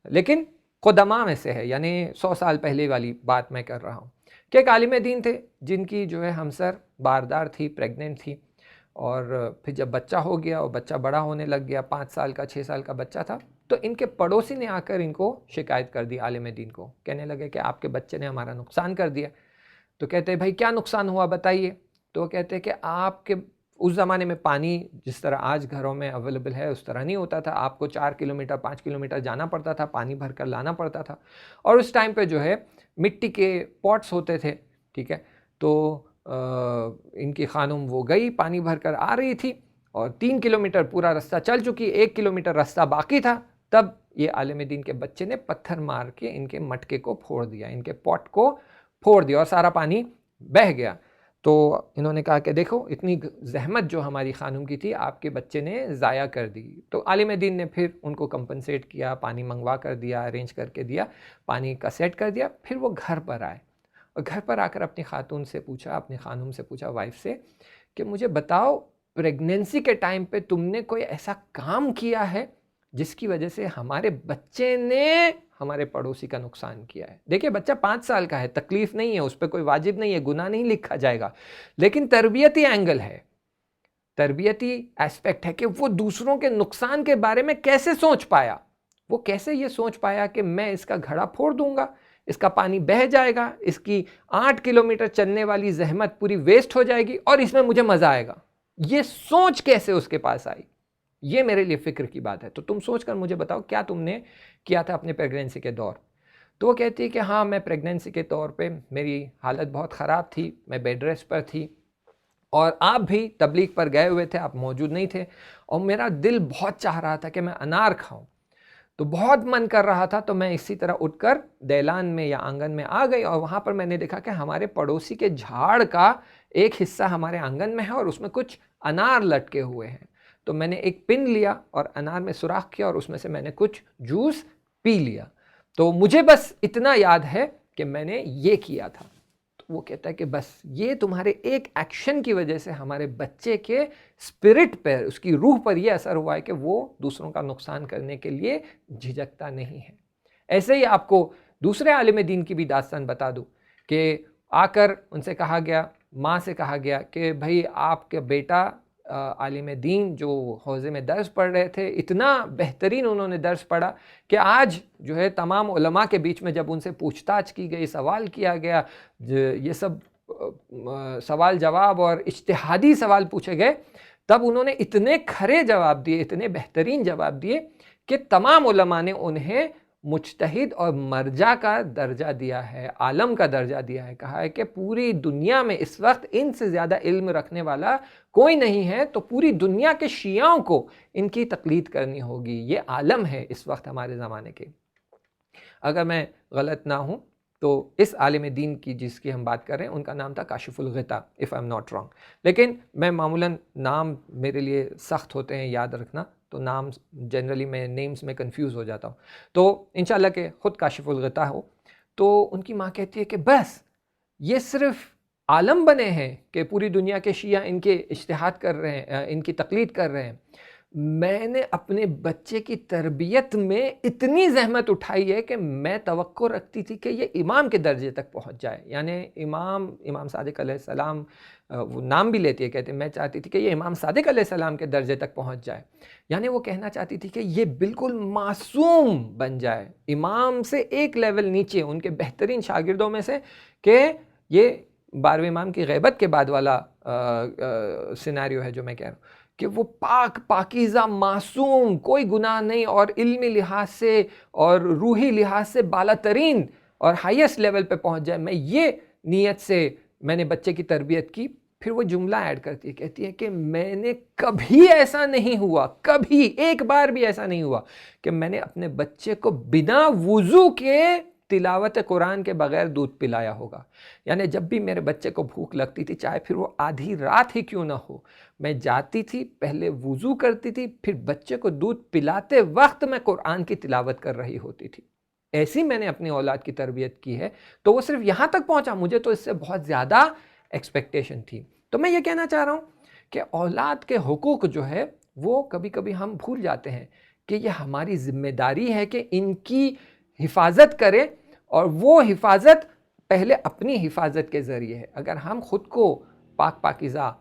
لیکن قدماء میں سے ہے، یعنی 100 سال پہلے والی بات میں کر رہا ہوں کہ ایک عالم دین تھے جن کی جو ہے ہمسر باردار تھی، پریگننٹ تھی، اور پھر جب بچہ ہو گیا اور بچہ بڑا ہونے لگ گیا، 5 سال کا 6 سال کا بچہ تھا، تو ان کے پڑوسی نے آ کر ان کو شکایت کر دی عالم دین کو، کہنے لگے کہ آپ کے بچے نے ہمارا نقصان کر دیا۔ تو کہتے ہیں بھائی کیا نقصان ہوا بتائیے؟ تو کہتے ہیں کہ آپ کے اس زمانے میں پانی جس طرح آج گھروں میں اویلیبل ہے اس طرح نہیں ہوتا تھا، آپ کو 4 کلومیٹر 5 کلومیٹر جانا پڑتا تھا، پانی بھر کر لانا پڑتا تھا، اور اس ٹائم پہ جو ہے مٹی کے پاٹس ہوتے تھے، ٹھیک ہے، تو ان کی خانم وہ گئی پانی بھر کر آ رہی تھی اور 3 کلومیٹر پورا راستہ چل چکی، 1 کلومیٹر راستہ باقی تھا، تب یہ عالم دین کے بچے نے پتھر مار کے ان کے مٹکے کو پھوڑ دیا، ان کے پاٹ کو پھوڑ دیا اور سارا پانی بہہ گیا۔ تو انہوں نے کہا کہ دیکھو اتنی زحمت جو ہماری خانم کی تھی آپ کے بچے نے ضائع کر دی۔ تو عالم دین نے پھر ان کو کمپنسیٹ کیا، پانی منگوا کر دیا، ارینج کر کے دیا، پانی کا سیٹ کر دیا، پھر وہ گھر پر آئے اور گھر پر آ کر اپنی خاتون سے پوچھا، اپنی خانم سے پوچھا، وائف سے، کہ مجھے بتاؤ پریگننسی کے ٹائم پہ تم نے کوئی ایسا کام کیا ہے جس کی وجہ سے ہمارے بچے نے ہمارے پڑوسی کا نقصان کیا ہے؟ دیکھیں بچہ 5 سال کا ہے، تکلیف نہیں ہے، اس پہ کوئی واجب نہیں ہے، گناہ نہیں لکھا جائے گا، لیکن تربیتی اینگل ہے، تربیتی ایسپیکٹ ہے کہ وہ دوسروں کے نقصان کے بارے میں کیسے سوچ پایا، وہ کیسے یہ سوچ پایا کہ میں اس کا گھڑا پھوڑ دوں گا، اس کا پانی بہہ جائے گا، اس کی 8 کلومیٹر چلنے والی زحمت پوری ویسٹ ہو جائے گی اور اس میں مجھے مزہ آئے گا۔ یہ سوچ کیسے اس کے پاس آئی؟ یہ میرے لیے فکر کی بات ہے۔ تو تم سوچ کر مجھے بتاؤ کیا تم نے کیا تھا اپنے پریگننسی کے دور؟ تو وہ کہتی ہے کہ ہاں میں پریگننسی کے طور پہ میری حالت بہت خراب تھی، میں بیڈ ریسٹ پر تھی، اور آپ بھی تبلیغ پر گئے ہوئے تھے، آپ موجود نہیں تھے، اور میرا دل بہت چاہ رہا تھا کہ میں انار کھاؤں، تو بہت من کر رہا تھا، تو میں اسی طرح اٹھ کر دیلان میں یا آنگن میں آ گئی، اور وہاں پر میں نے دیکھا کہ ہمارے پڑوسی کے جھاڑ کا ایک حصہ ہمارے آنگن میں ہے اور اس میں کچھ انار لٹکے ہوئے ہیں، تو میں نے ایک پن لیا اور انار میں سوراخ کیا اور اس میں سے میں نے کچھ جوس پی لیا، تو مجھے بس اتنا یاد ہے کہ میں نے یہ کیا تھا۔ وہ کہتا ہے کہ بس یہ تمہارے ایک ایکشن کی وجہ سے ہمارے بچے کے اسپرٹ پر، اس کی روح پر یہ اثر ہوا ہے کہ وہ دوسروں کا نقصان کرنے کے لیے جھجکتا نہیں ہے۔ ایسے ہی آپ کو دوسرے عالم دین کی بھی داستان بتا دوں کہ آ کر ان سے کہا گیا، ماں سے کہا گیا کہ بھائی آپ کے بیٹا عالم دین جو حوزے میں درس پڑھ رہے تھے، اتنا بہترین انہوں نے درس پڑھا کہ آج جو ہے تمام علماء کے بیچ میں جب ان سے پوچھ تاچھ کی گئی، سوال کیا گیا، یہ سب سوال جواب اور اجتہادی سوال پوچھے گئے، تب انہوں نے اتنے کھرے جواب دیے، اتنے بہترین جواب دیے کہ تمام علماء نے انہیں مجتہد اور مرجع کا درجہ دیا ہے، عالم کا درجہ دیا ہے، کہا ہے کہ پوری دنیا میں اس وقت ان سے زیادہ علم رکھنے والا کوئی نہیں ہے، تو پوری دنیا کے شیعوں کو ان کی تقلید کرنی ہوگی، یہ عالم ہے اس وقت ہمارے زمانے کے۔ اگر میں غلط نہ ہوں تو اس عالم دین کی جس کی ہم بات کر رہے ہیں ان کا نام تھا Kashif الغطا، if I'm not wrong، لیکن میں معمولاً نام میرے لیے سخت ہوتے ہیں یاد رکھنا، تو نام جنرلی میں نیمز میں کنفیوز ہو جاتا ہوں، تو انشاءاللہ کہ خود کاشف الغطا ہو۔ تو ان کی ماں کہتی ہے کہ بس یہ صرف عالم بنے ہیں کہ پوری دنیا کے شیعہ ان کے اجتہاد کر رہے ہیں، ان کی تقلید کر رہے ہیں، میں نے اپنے بچے کی تربیت میں اتنی زحمت اٹھائی ہے کہ میں توقع رکھتی تھی کہ یہ امام کے درجے تک پہنچ جائے، یعنی امام صادق علیہ السلام، وہ نام بھی لیتی ہے، کہتے ہیں میں چاہتی تھی کہ یہ امام صادق علیہ السلام کے درجے تک پہنچ جائے، یعنی وہ کہنا چاہتی تھی کہ یہ بالکل معصوم بن جائے، امام سے ایک لیول نیچے، ان کے بہترین شاگردوں میں سے، کہ یہ 12ویں امام کی غیبت کے بعد والا سیناریو ہے جو میں کہہ رہا ہوں، کہ وہ پاک پاکیزہ معصوم، کوئی گناہ نہیں، اور علمی لحاظ سے اور روحی لحاظ سے بالا ترین اور ہائیسٹ لیول پہ پہنچ جائے، میں یہ نیت سے میں نے بچے کی تربیت کی. پھر وہ جملہ ایڈ کرتی ہے، کہتی ہے کہ میں نے کبھی ایسا نہیں ہوا، کبھی ایک بار بھی ایسا نہیں ہوا کہ میں نے اپنے بچے کو بنا وضو کے تلاوت قرآن کے بغیر دودھ پلایا ہوگا. یعنی جب بھی میرے بچے کو بھوک لگتی تھی، چاہے پھر وہ آدھی رات ہی کیوں نہ ہو، میں جاتی تھی، پہلے وضو کرتی تھی، پھر بچے کو دودھ پلاتے وقت میں قرآن کی تلاوت کر رہی ہوتی تھی. ایسی میں نے اپنی اولاد کی تربیت کی ہے. تو وہ صرف یہاں تک پہنچا، مجھے تو اس سے بہت زیادہ ایکسپیکٹیشن تھی. تو میں یہ کہنا چاہ رہا ہوں کہ اولاد کے حقوق جو ہے وہ کبھی کبھی ہم بھول جاتے ہیں کہ یہ ہماری ذمہ داری ہے کہ ان کی حفاظت کرے، اور وہ حفاظت پہلے اپنی حفاظت کے ذریعے ہے. اگر ہم خود کو پاک پاکیزہ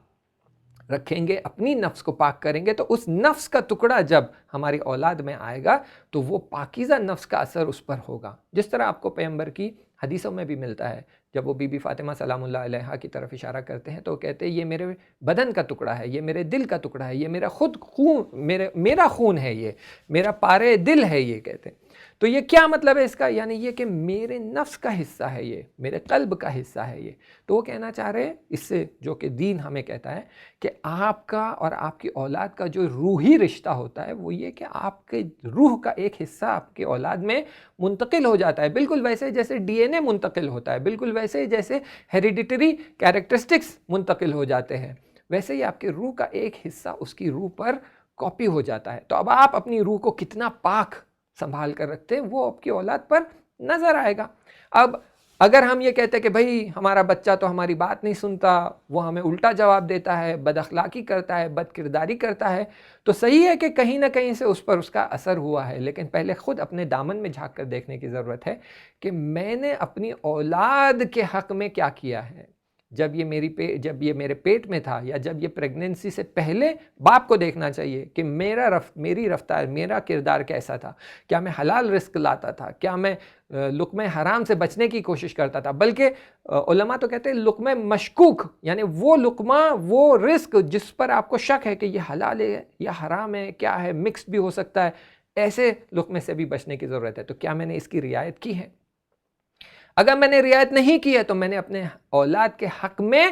رکھیں گے، اپنی نفس کو پاک کریں گے، تو اس نفس کا ٹکڑا جب ہماری اولاد میں آئے گا تو وہ پاکیزہ نفس کا اثر اس پر ہوگا. جس طرح آپ کو پیغمبر کی حدیثوں میں بھی ملتا ہے، جب وہ بی بی فاطمہ سلام اللہ علیہا کی طرف اشارہ کرتے ہیں تو وہ کہتے ہیں یہ میرے بدن کا ٹکڑا ہے، یہ میرے دل کا ٹکڑا ہے، یہ میرا خود خون، میرا خون ہے، یہ میرا پارے دل ہے، یہ کہتے ہیں. تو یہ کیا مطلب ہے اس کا؟ یعنی یہ کہ میرے نفس کا حصہ ہے، یہ میرے قلب کا حصہ ہے یہ. تو وہ کہنا چاہ رہے ہیں اس سے، جو کہ دین ہمیں کہتا ہے کہ آپ کا اور آپ کی اولاد کا جو روحی رشتہ ہوتا ہے وہ یہ کہ آپ کے روح کا ایک حصہ آپ کی اولاد میں منتقل ہو جاتا ہے، بالکل ویسے جیسے ڈی این اے منتقل ہوتا ہے، بالکل ویسے جیسے ہیریڈیٹری کیریکٹرسٹکس منتقل ہو جاتے ہیں، ویسے ہی آپ کے روح کا ایک حصہ اس کی روح پر کاپی ہو جاتا ہے. تو اب آپ اپنی روح کو کتنا پاک سنبھال کر رکھتے ہیں وہ آپ کی اولاد پر نظر آئے گا. اب اگر ہم یہ کہتے ہیں کہ بھائی ہمارا بچہ تو ہماری بات نہیں سنتا، وہ ہمیں الٹا جواب دیتا ہے، بد اخلاقی کرتا ہے، بد کرداری کرتا ہے، تو صحیح ہے کہ کہیں نہ کہیں سے اس پر اس کا اثر ہوا ہے، لیکن پہلے خود اپنے دامن میں جھانک کر دیکھنے کی ضرورت ہے کہ میں نے اپنی اولاد کے حق میں کیا کیا ہے. جب یہ میرے پیٹ میں تھا یا جب یہ پریگننسی سے پہلے باپ کو دیکھنا چاہیے کہ میری رفتار، میرا کردار کیسا تھا. کیا میں حلال رزق لاتا تھا؟ کیا میں لقمہ حرام سے بچنے کی کوشش کرتا تھا؟ بلکہ علماء تو کہتے ہیں لقمہ مشکوک، یعنی وہ لقمہ، وہ رزق جس پر آپ کو شک ہے کہ یہ حلال ہے یا حرام ہے، کیا ہے، مکس بھی ہو سکتا ہے، ایسے لقمے سے بھی بچنے کی ضرورت ہے. تو کیا میں نے اس کی رعایت کی ہے؟ اگر میں نے رعایت نہیں کی ہے تو میں نے اپنے اولاد کے حق میں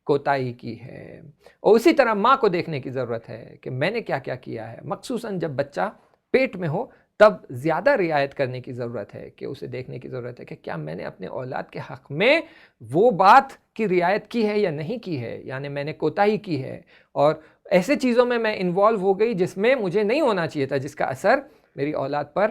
کوتاہی کی ہے. اور اسی طرح ماں کو دیکھنے کی ضرورت ہے کہ میں نے کیا کیا کیا ہے. مخصوصاً جب بچہ پیٹ میں ہو تب زیادہ رعایت کرنے کی ضرورت ہے کہ اسے دیکھنے کی ضرورت ہے کہ کیا میں نے اپنے اولاد کے حق میں وہ بات کی رعایت کی ہے یا نہیں کی ہے، یعنی میں نے کوتاہی کی ہے اور ایسے چیزوں میں انوالو ہو گئی جس میں مجھے نہیں ہونا چاہیے تھا، جس کا اثر میری اولاد پر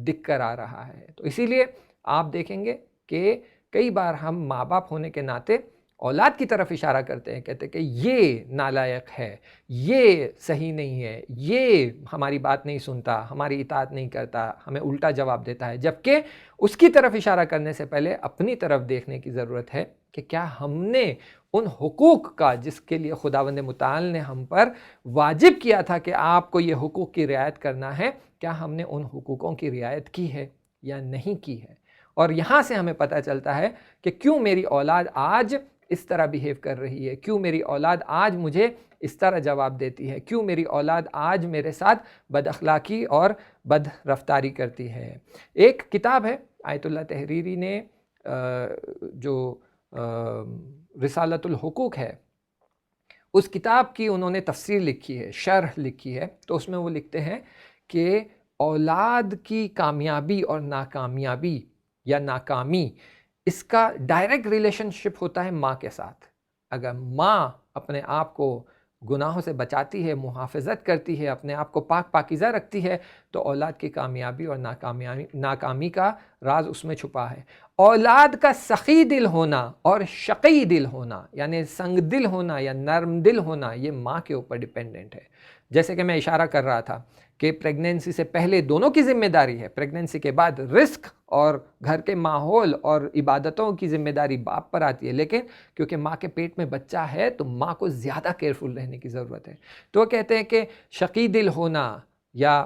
دکھ کر آ رہا ہے. تو اسی لیے آپ دیکھیں گے کہ کئی بار ہم ماں باپ ہونے کے ناطے اولاد کی طرف اشارہ کرتے ہیں، کہتے ہیں کہ یہ نالائق ہے، یہ صحیح نہیں ہے، یہ ہماری بات نہیں سنتا، ہماری اطاعت نہیں کرتا، ہمیں الٹا جواب دیتا ہے. جبکہ اس کی طرف اشارہ کرنے سے پہلے اپنی طرف دیکھنے کی ضرورت ہے کہ کیا ہم نے ان حقوق کا جس کے لیے خداوند متعال نے ہم پر واجب کیا تھا کہ آپ کو یہ حقوق کی رعایت کرنا ہے، کیا ہم نے ان حقوقوں کی رعایت کی ہے یا نہیں کی ہے. اور یہاں سے ہمیں پتہ چلتا ہے کہ کیوں میری اولاد آج اس طرح بیہیو کر رہی ہے، کیوں میری اولاد آج مجھے اس طرح جواب دیتی ہے، کیوں میری اولاد آج میرے ساتھ بد اخلاقی اور بد رفتاری کرتی ہے. ایک کتاب ہے آیت اللہ تحریری نے جو رسالۃ الحقوق ہے، اس کتاب کی انہوں نے تفسیر لکھی ہے، شرح لکھی ہے. تو اس میں وہ لکھتے ہیں کہ اولاد کی کامیابی اور ناکامیابی یا ناکامی، اس کا ڈائریکٹ ریلیشن شپ ہوتا ہے ماں کے ساتھ. اگر ماں اپنے آپ کو گناہوں سے بچاتی ہے، محافظت کرتی ہے، اپنے آپ کو پاک پاکیزہ رکھتی ہے، تو اولاد کی کامیابی اور ناکامی کا راز اس میں چھپا ہے. اولاد کا سخی دل ہونا اور شقی دل ہونا، یعنی سنگ دل ہونا یا نرم دل ہونا، یہ ماں کے اوپر ڈیپینڈنٹ ہے. جیسے کہ میں اشارہ کر رہا تھا کہ پریگننسی سے پہلے دونوں کی ذمہ داری ہے، پریگننسی کے بعد رزق اور گھر کے ماحول اور عبادتوں کی ذمہ داری باپ پر آتی ہے، لیکن کیونکہ ماں کے پیٹ میں بچہ ہے تو ماں کو زیادہ کیئرفل رہنے کی ضرورت ہے. تو وہ کہتے ہیں کہ شقی دل ہونا یا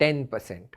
10%।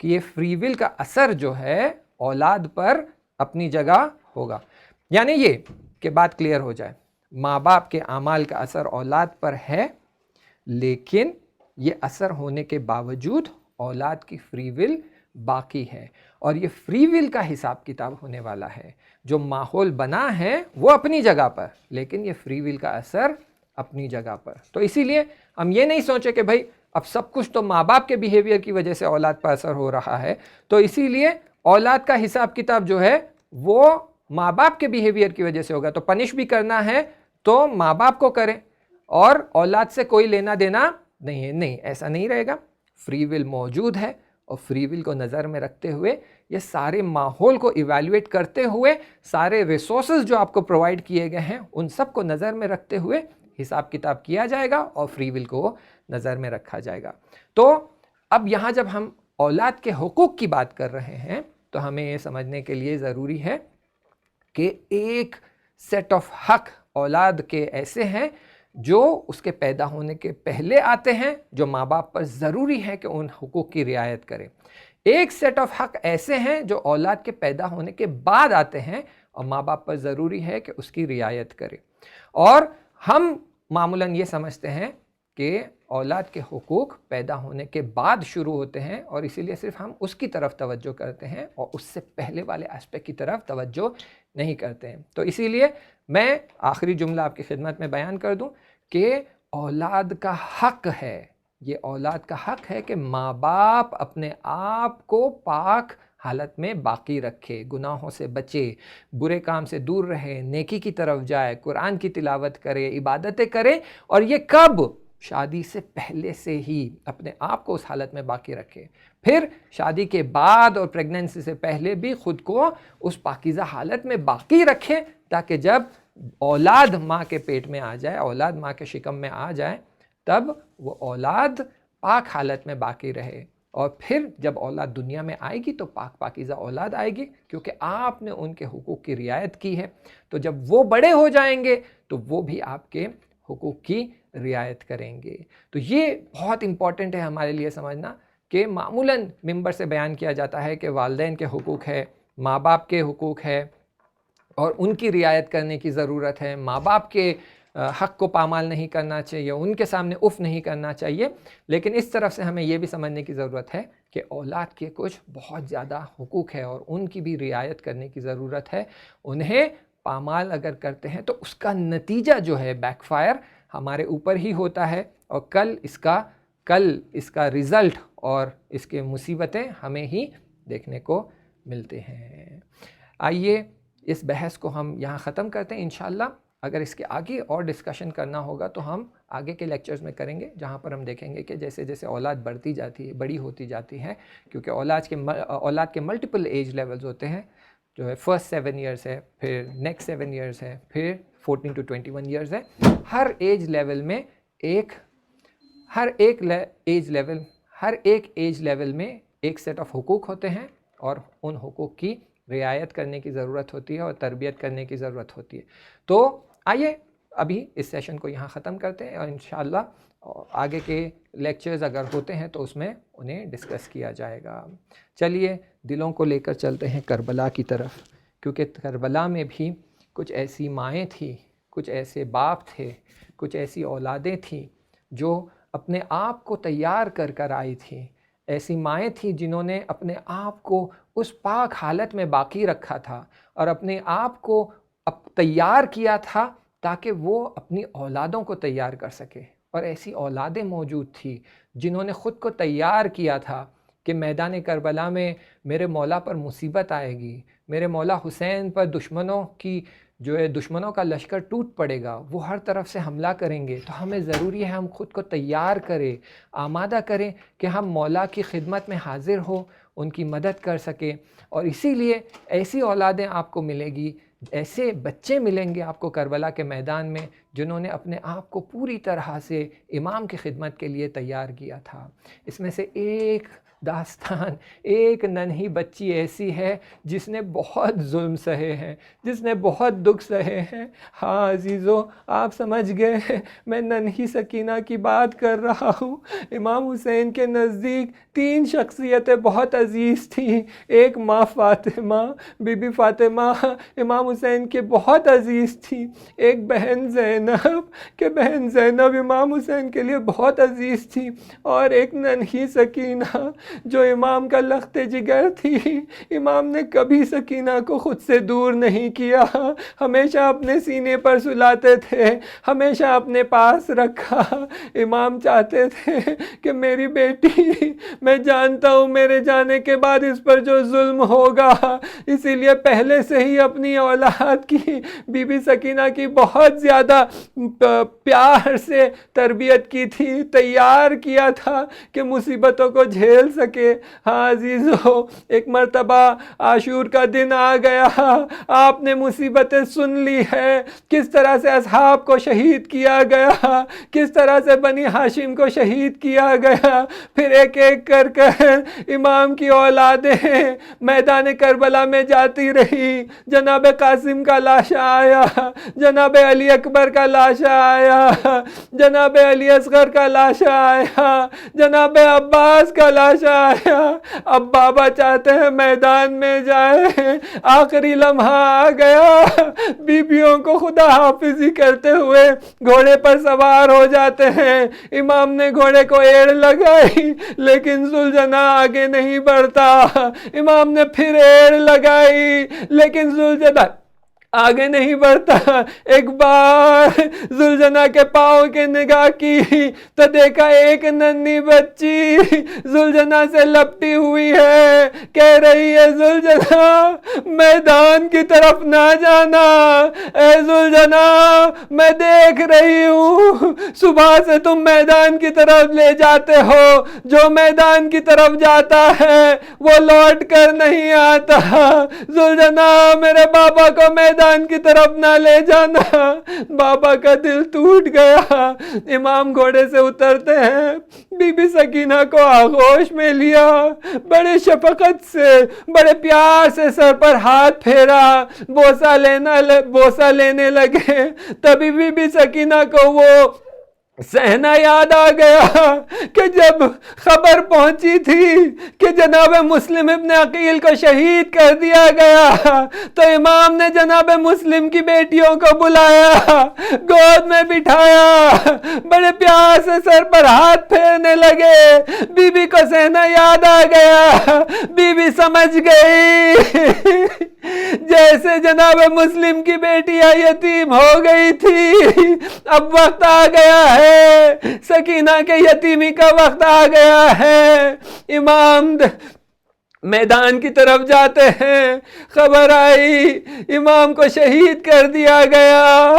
کہ یہ فری ول کا اثر جو ہے اولاد پر اپنی جگہ ہوگا. یعنی یہ کہ بات کلیئر ہو جائے, ماں باپ کے اعمال کا اثر اولاد پر ہے, لیکن یہ اثر ہونے کے باوجود اولاد کی فری ول باقی ہے, اور یہ فری ول کا حساب کتاب ہونے والا ہے. جو ماحول بنا ہے وہ اپنی جگہ پر, لیکن یہ فری ول کا اثر اپنی جگہ پر. تو اسی لیے ہم یہ نہیں سوچے کہ بھائی اب سب کچھ تو ماں باپ کے بیہیویئر کی وجہ سے اولاد پر اثر ہو رہا ہے, تو اسی لیے اولاد کا حساب کتاب جو ہے وہ ماں باپ کے بیہیویئر کی وجہ سے ہوگا. تو پنش بھی کرنا ہے تو ماں باپ کو کریں اور اولاد سے کوئی لینا دینا نہیں ہے. نہیں, ایسا نہیں رہے گا. فری ول موجود ہے, اور فری ول کو نظر میں رکھتے ہوئے, یہ سارے ماحول کو ایویلویٹ کرتے ہوئے, سارے ریسورسز جو آپ کو پرووائڈ کیے گئے ہیں ان سب کو نظر میں رکھتے ہوئے حساب کتاب کیا جائے گا اور فری ول کو نظر میں رکھا جائے گا. تو اب یہاں جب ہم اولاد کے حقوق کی بات کر رہے ہیں تو ہمیں یہ سمجھنے کے لیے ضروری ہے کہ ایک سیٹ آف حق اولاد کے ایسے ہیں جو اس کے پیدا ہونے کے پہلے آتے ہیں, جو ماں باپ پر ضروری ہے کہ ان حقوق کی رعایت کریں. ایک سیٹ آف حق ایسے ہیں جو اولاد کے پیدا ہونے کے بعد آتے ہیں اور ماں باپ پر ضروری ہے کہ اس کی رعایت کریں. اور ہم معمولاً یہ سمجھتے ہیں کہ اولاد کے حقوق پیدا ہونے کے بعد شروع ہوتے ہیں, اور اسی لیے صرف ہم اس کی طرف توجہ کرتے ہیں اور اس سے پہلے والے اسپیکٹ کی طرف توجہ نہیں کرتے ہیں. تو اسی لیے میں آخری جملہ آپ کی خدمت میں بیان کر دوں کہ اولاد کا حق ہے, یہ اولاد کا حق ہے کہ ماں باپ اپنے آپ کو پاک حالت میں باقی رکھے, گناہوں سے بچے, برے کام سے دور رہے, نیکی کی طرف جائے, قرآن کی تلاوت کرے, عبادتیں کرے. اور یہ کب؟ شادی سے پہلے سے ہی اپنے آپ کو اس حالت میں باقی رکھے. پھر شادی کے بعد اور پریگننسی سے پہلے بھی خود کو اس پاکیزہ حالت میں باقی رکھے, تاکہ جب اولاد ماں کے پیٹ میں آ جائے, اولاد ماں کے شکم میں آ جائے, تب وہ اولاد پاک حالت میں باقی رہے. اور پھر جب اولاد دنیا میں آئے گی تو پاک پاکیزہ اولاد آئے گی, کیونکہ آپ نے ان کے حقوق کی رعایت کی ہے. تو جب وہ بڑے ہو جائیں گے تو وہ بھی آپ کے حقوق کی رعایت کریں گے. تو یہ بہت امپورٹنٹ ہے ہمارے لیے سمجھنا کہ معمولاً ممبر سے بیان کیا جاتا ہے کہ والدین کے حقوق ہے, ماں باپ کے حقوق ہے, اور ان کی رعایت کرنے کی ضرورت ہے. ماں باپ کے حق کو پامال نہیں کرنا چاہیے, ان کے سامنے اف نہیں کرنا چاہیے. لیکن اس طرف سے ہمیں یہ بھی سمجھنے کی ضرورت ہے کہ اولاد کے کچھ بہت زیادہ حقوق ہے اور ان کی بھی رعایت کرنے کی ضرورت ہے. انہیں پامال اگر کرتے ہیں تو اس کا نتیجہ جو ہے بیک فائر ہمارے اوپر ہی ہوتا ہے, اور کل اس کا رزلٹ اور اس کے مصیبتیں ہمیں ہی دیکھنے کو ملتے ہیں. آئیے اس بحث کو ہم یہاں ختم کرتے ہیں. انشاءاللہ اگر اس کے آگے اور ڈسکشن کرنا ہوگا تو ہم آگے کے لیکچرز میں کریں گے, جہاں پر ہم دیکھیں گے کہ جیسے جیسے اولاد بڑھتی جاتی ہے, بڑی ہوتی جاتی ہے, کیونکہ اولاد کے ملٹیپل ایج لیولز ہوتے ہیں, جو ہے فرسٹ 7 ایئرس ہے, پھر نیکسٹ 7 ایئرس ہے, پھر 14 to 21 ایئرس ہے. ہر ایج لیول میں ہر ایک ایج لیول میں ایک سیٹ آف حقوق ہوتے ہیں, اور ان حقوق کی رعایت کرنے کی ضرورت ہوتی ہے اور تربیت کرنے کی ضرورت ہوتی ہے. تو آئیے ابھی اس سیشن کو یہاں ختم کرتے ہیں, اور انشاءاللہ آگے کے لیکچرز اگر ہوتے ہیں تو اس میں انہیں ڈسکس کیا جائے گا. چلیے دلوں کو لے کر چلتے ہیں کربلا کی طرف, کیونکہ کربلا میں بھی کچھ ایسی مائیں تھیں, کچھ ایسے باپ تھے, کچھ ایسی اولادیں تھیں جو اپنے آپ کو تیار کر کر آئی تھیں. ایسی مائیں تھیں جنہوں نے اپنے آپ کو اس پاک حالت میں باقی رکھا تھا اور اپنے آپ کو تیار کیا تھا تاکہ وہ اپنی اولادوں کو تیار کر سکے. اور ایسی اولادیں موجود تھیں جنہوں نے خود کو تیار کیا تھا کہ میدان کربلا میں میرے مولا پر مصیبت آئے گی, میرے مولا حسین پر دشمنوں کا لشکر ٹوٹ پڑے گا, وہ ہر طرف سے حملہ کریں گے. تو ہمیں ضروری ہے ہم خود کو تیار کریں, آمادہ کریں کہ ہم مولا کی خدمت میں حاضر ہو, ان کی مدد کر سکیں. اور اسی لیے ایسی اولادیں آپ کو ملے گی, ایسے بچے ملیں گے آپ کو کربلا کے میدان میں جنہوں نے اپنے آپ کو پوری طرح سے امام کی خدمت کے لیے تیار کیا تھا. اس میں سے ایک داستان ایک ننھی بچی ایسی ہے جس نے بہت ظلم سہے ہیں، جس نے بہت دکھ سہے ہیں۔ ہاں عزیزو، آپ سمجھ گئے میں ننھی سکینہ کی بات کر رہا ہوں۔ امام حسین کے نزدیک 3 شخصیتیں بہت عزیز تھیں۔ ایک ماں فاطمہ، بی بی فاطمہ امام حسین کے بہت عزیز تھی۔ ایک بہن زینب کہ بہن زینب امام حسین کے لیے بہت عزیز تھی، اور ایک ننھی سکینہ جو امام کا لخت جگر تھی۔ امام نے کبھی سکینہ کو خود سے دور نہیں کیا، ہمیشہ اپنے سینے پر سلاتے تھے، ہمیشہ اپنے پاس رکھا۔ امام چاہتے تھے کہ میری بیٹی، میں جانتا ہوں میرے جانے کے بعد اس پر جو ظلم ہوگا، اسی لیے پہلے سے ہی اپنی اولاد کی، بی بی سکینہ کی بہت زیادہ پیار سے تربیت کی تھی، تیار کیا تھا کہ مصیبتوں کو جھیل سکے۔ ہاں عزیزو، ایک مرتبہ عاشور کا دن آ گیا، آپ نے مصیبتیں سن لی ہے، کس طرح سے اصحاب کو شہید کیا گیا، کس طرح سے بنی ہاشم کو شہید کیا گیا، پھر ایک ایک کر امام کی اولادیں میدان کربلا میں جاتی رہی۔ جناب قاسم کا لاشا آیا، جناب علی اکبر کا لاشا آیا، جناب علی اصغر کا لاشا آیا، جناب عباس کا لاشا آیا۔ اب بابا چاہتے ہیں میدان میں جائیں، آخری لمحہ آ گیا، بیویوں کو خدا حافظی کرتے ہوئے گھوڑے پر سوار ہو جاتے ہیں۔ امام نے گھوڑے کو ایڑ لگائی لیکن ذوالجناح آگے نہیں بڑھتا۔ امام نے پھر ایڑ لگائی لیکن ذوالجناح آگے نہیں بڑھتا۔ ایک بار ذوالجناح کے پاؤں کے نگاہ کی تو دیکھا ایک ننھی بچی ذوالجناح سے لپٹی ہوئی ہے، کہہ رہی ہے ذوالجناح میدان کی طرف نہ جانا، اے ذوالجناح میں دیکھ رہی ہوں صبح سے تم میدان کی طرف لے جاتے ہو، جو میدان کی طرف جاتا ہے وہ لوٹ کر نہیں آتا۔ ذوالجناح میرے بابا کو میدان کی طرف نہ لے جانا۔ بابا کا دل ٹوٹ گیا۔ امام گھوڑے سے اترتے ہیں، بی بی سکینہ کو آغوش میں لیا، بڑے شفقت سے، بڑے پیار سے سر پر ہاتھ پھیرا، بوسہ لینے لگے۔ تبھی بی بی سکینہ کو وہ صحنہ یاد آ گیا کہ جب خبر پہنچی تھی کہ جناب مسلم ابن عقیل کو شہید کر دیا گیا تو امام نے جناب مسلم کی بیٹیوں کو بلایا، گود میں بٹھایا، بڑے پیار سے سر پر ہاتھ پھیرنے لگے۔ بی بی کو صحنہ یاد آ گیا، بی بی سمجھ گئی جیسے جناب مسلم کی بیٹیاں یتیم ہو گئی تھی، اب وقت آ گیا ہے، سکینہ کے یتیمی کا وقت آ گیا ہے۔ امام میدان کی طرف جاتے ہیں، خبر آئی امام کو شہید کر دیا گیا۔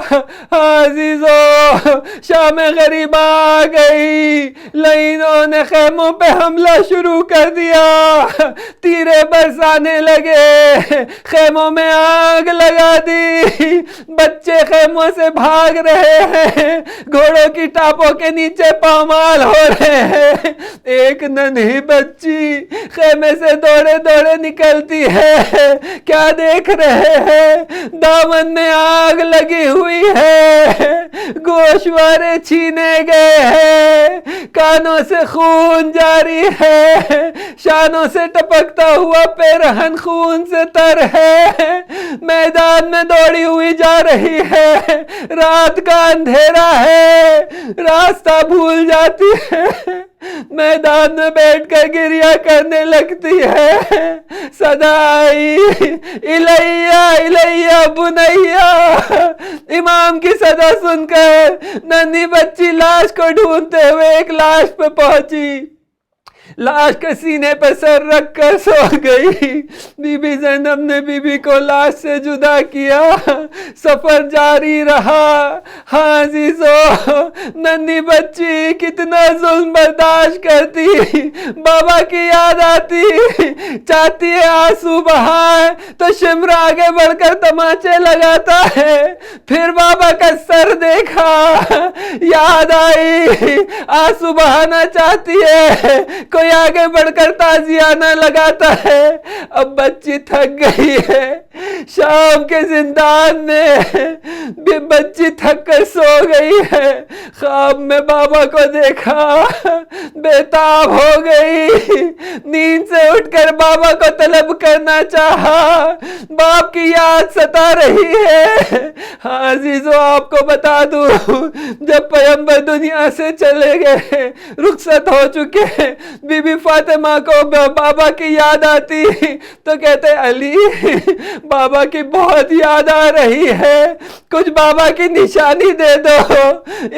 عزیزو، شام غریبہ آ گئی، لعینوں نے خیموں پہ حملہ شروع کر دیا، تیرے برسانے لگے، خیموں میں آگ لگا دی، بچے خیموں سے بھاگ رہے ہیں، گھوڑوں کی ٹاپوں کے نیچے پامال ہو رہے ہیں۔ ایک ننھی بچی خیمے سے دوڑے دوڑے نکلتی ہے، کیا دیکھ رہے ہیں؟ دامن میں آگ لگی ہوئی ہے، گوشوارے چھینے گئے ہیں، کانوں سے خون جاری ہے، شانوں سے ٹپکتا ہوا پیرہن خون سے تر ہے، میدان میں دوڑی ہوئی جا رہی ہے، رات کا اندھیرا ہے، راستہ بھول جاتی ہے، میدان میں بیٹھ کر گریہ کرنے لگتی ہے۔ صدا آئی، الیہ الیہ بنیہ، امام کی صدا سن کر ننھی بچی لاش کو ڈھونڈتے ہوئے ایک لاش پہ پہنچی، لاش کے سینے پہ سر رکھ کر سو گئی۔ بی بی زینب نے بی بی کو لاش سے جدا کیا، سفر جاری رہا۔ ہاں عزیزو، ننھی بچی کتنا ظلم برداشت کرتی، بابا کی یاد آتی، چاہتی ہے آنسو بہائے تو شمر آگے بڑھ کر تماچے لگاتا ہے، پھر بابا کا سر دیکھا، یاد آئی، آنسو بہانا چاہتی ہے، کوئی آگے بڑھ کر تازیانہ لگاتا ہے، اب بچی تھک گئی ہے، شام کے زندان میں بچی تھک کر سو گئی ہے، خواب میں بابا کو دیکھا، بےتاب ہو گئی، نیند سے اٹھ کر بابا کو طلب کرنا چاہا، باپ کی یاد ستا رہی ہے۔ ہاں عزیزو، آپ کو بتا دوں، جب پیغمبر دنیا سے چلے گئے، رخصت ہو چکے، بی بی فاطمہ کو بابا کی یاد آتی تو کہتے علی بابا کی بہت یاد آ رہی ہے، کچھ بابا کی نشانی دے دو۔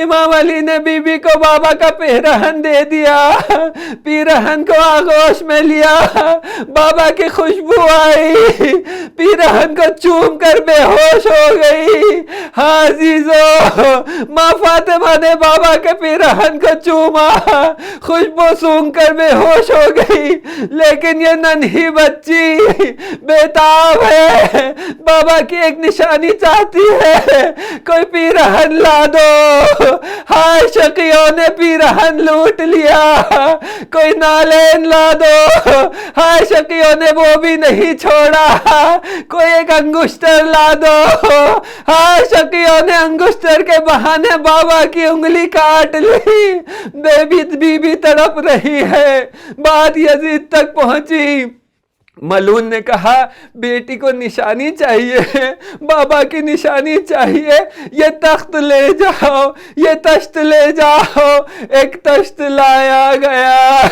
امام علی نے بی بی کو بابا کا پیرہن دے دیا، پیرہن کو آغوش میں لیا، بابا کی خوشبو آئی، پیرہن کو چوم کر بے ہوش ہو گئی۔ ہاں عزیزو، ماں فاطمہ نے بابا کے پیرہن کو چوما، خوشبو سونگھ کر بے ہوش ہو گئی، لیکن یہ ننھی بچی بےتاب ہے، بابا کی ایک نشانی چاہتی ہے، کوئی پیرہن لا دو۔ ہائے شقیوں نے پیرہن لوٹ لیا، کوئی نالین لا دو۔ ہائے شقیوں نے وہ بھی نہیں چھوڑا، کوئی ایک انگشتر لا دو۔ ہائے شقیوں نے انگشتر کے بہانے بابا کی انگلی کاٹ لی، بی بی تڑپ رہی ہے۔ بات یزید تک پہنچی، ملعون نے کہا بیٹی کو نشانی چاہیے، بابا کی نشانی چاہیے، یہ تخت لے جاؤ، یہ تشت لے جاؤ۔ ایک تشت لایا گیا،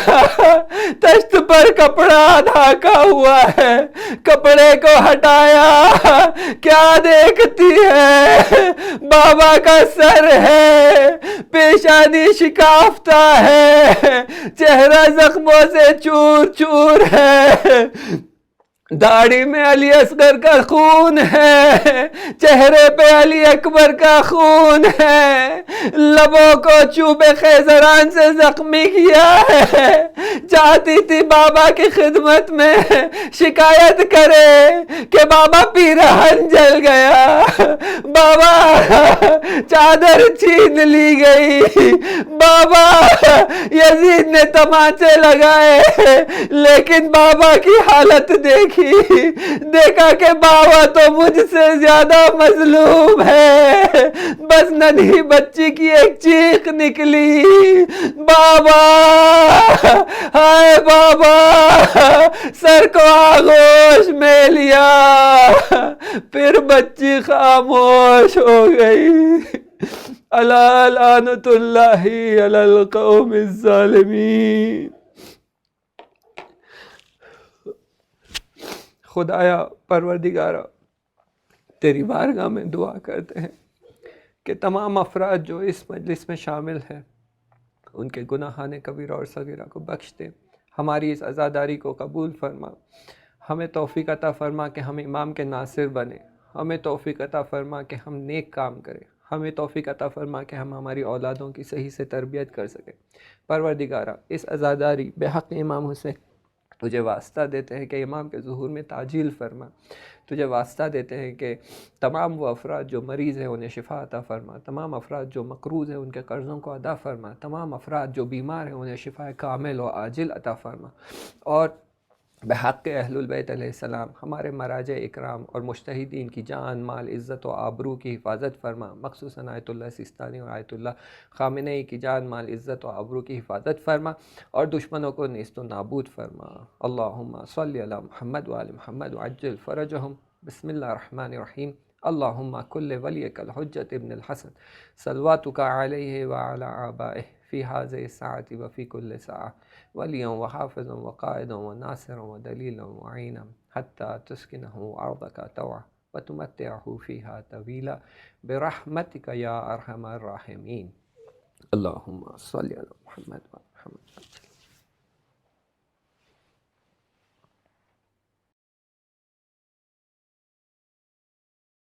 تشت پر کپڑا ڈھاکا ہوا ہے، کپڑے کو ہٹایا، کیا دیکھتی ہے؟ بابا کا سر ہے، پیشانی شکافتہ ہے، چہرہ زخموں سے چور چور ہے، داڑھی میں علی اصغر کا خون ہے، چہرے پہ علی اکبر کا خون ہے، لبوں کو چوبے خیزران سے زخمی کیا ہے، چاہتی تھی بابا کی خدمت میں شکایت کرے کہ بابا پیرہن جل گیا، بابا چادر چھین لی گئی، بابا یزید نے تمانچے لگائے، لیکن بابا کی حالت دیکھا کہ بابا تو مجھ سے زیادہ مظلوم ہے، بس ننھی بچی کی ایک چیخ نکلی، بابا، ہائے بابا، سر کو آغوش میں لیا، پھر بچی خاموش ہو گئی۔ الا لعنت اللہ علی القوم الظالمین۔ خدایا پروردگارا، تیری بارگاہ میں دعا کرتے ہیں کہ تمام افراد جو اس مجلس میں شامل ہیں ان کے گناہان کبیرہ اور صغیرہ کو بخش دے، ہماری اس عزاداری کو قبول فرما، ہمیں توفیق عطا فرما کہ ہم امام کے ناصر بنیں، ہمیں توفیق عطا فرما کہ ہم نیک کام کریں، ہمیں توفیق عطا فرما کہ ہم ہماری اولادوں کی صحیح سے تربیت کر سکیں۔ پروردگارا، اس عزاداری بے حق امام حسین تجھے واسطہ دیتے ہیں کہ امام کے ظہور میں تعجیل فرما، تجھے واسطہ دیتے ہیں کہ تمام وہ افراد جو مریض ہیں انہیں شفا عطا فرما، تمام افراد جو مقروض ہیں ان کے قرضوں کو ادا فرما، تمام افراد جو بیمار ہیں انہیں شفا کامل و عاجل عطا فرما، اور بحق اہل البیت علیہ السلام ہمارے مراجع اکرام اور مجتہدین کی جان، مال، عزت و آبرو کی حفاظت فرما، مخصوصاً آیت اللہ سیستانی اور آیت اللہ خامنئی کی جان، مال، عزت و آبرو کی حفاظت فرما، اور دشمنوں کو نیست و نابود فرما۔ اللہم صلی علی محمد وآل محمد وعجل فرجہم۔ بسم اللہ الرحمن الرحیم۔ اللہم کل ولیک الحجۃ ابن الحسن صلواتک علیہ وعلی آبائہ فی هذه الساعة وفی کل ساعة ولیا وحافظا وقائدا وناصرا ودلیلا وعینا حتی تسکنہ ارضک طوعا وتمتعہ فیہا طویلا برحمتک یا ارحم الراحمین۔ اللہم صلی علی محمد وآل محمد۔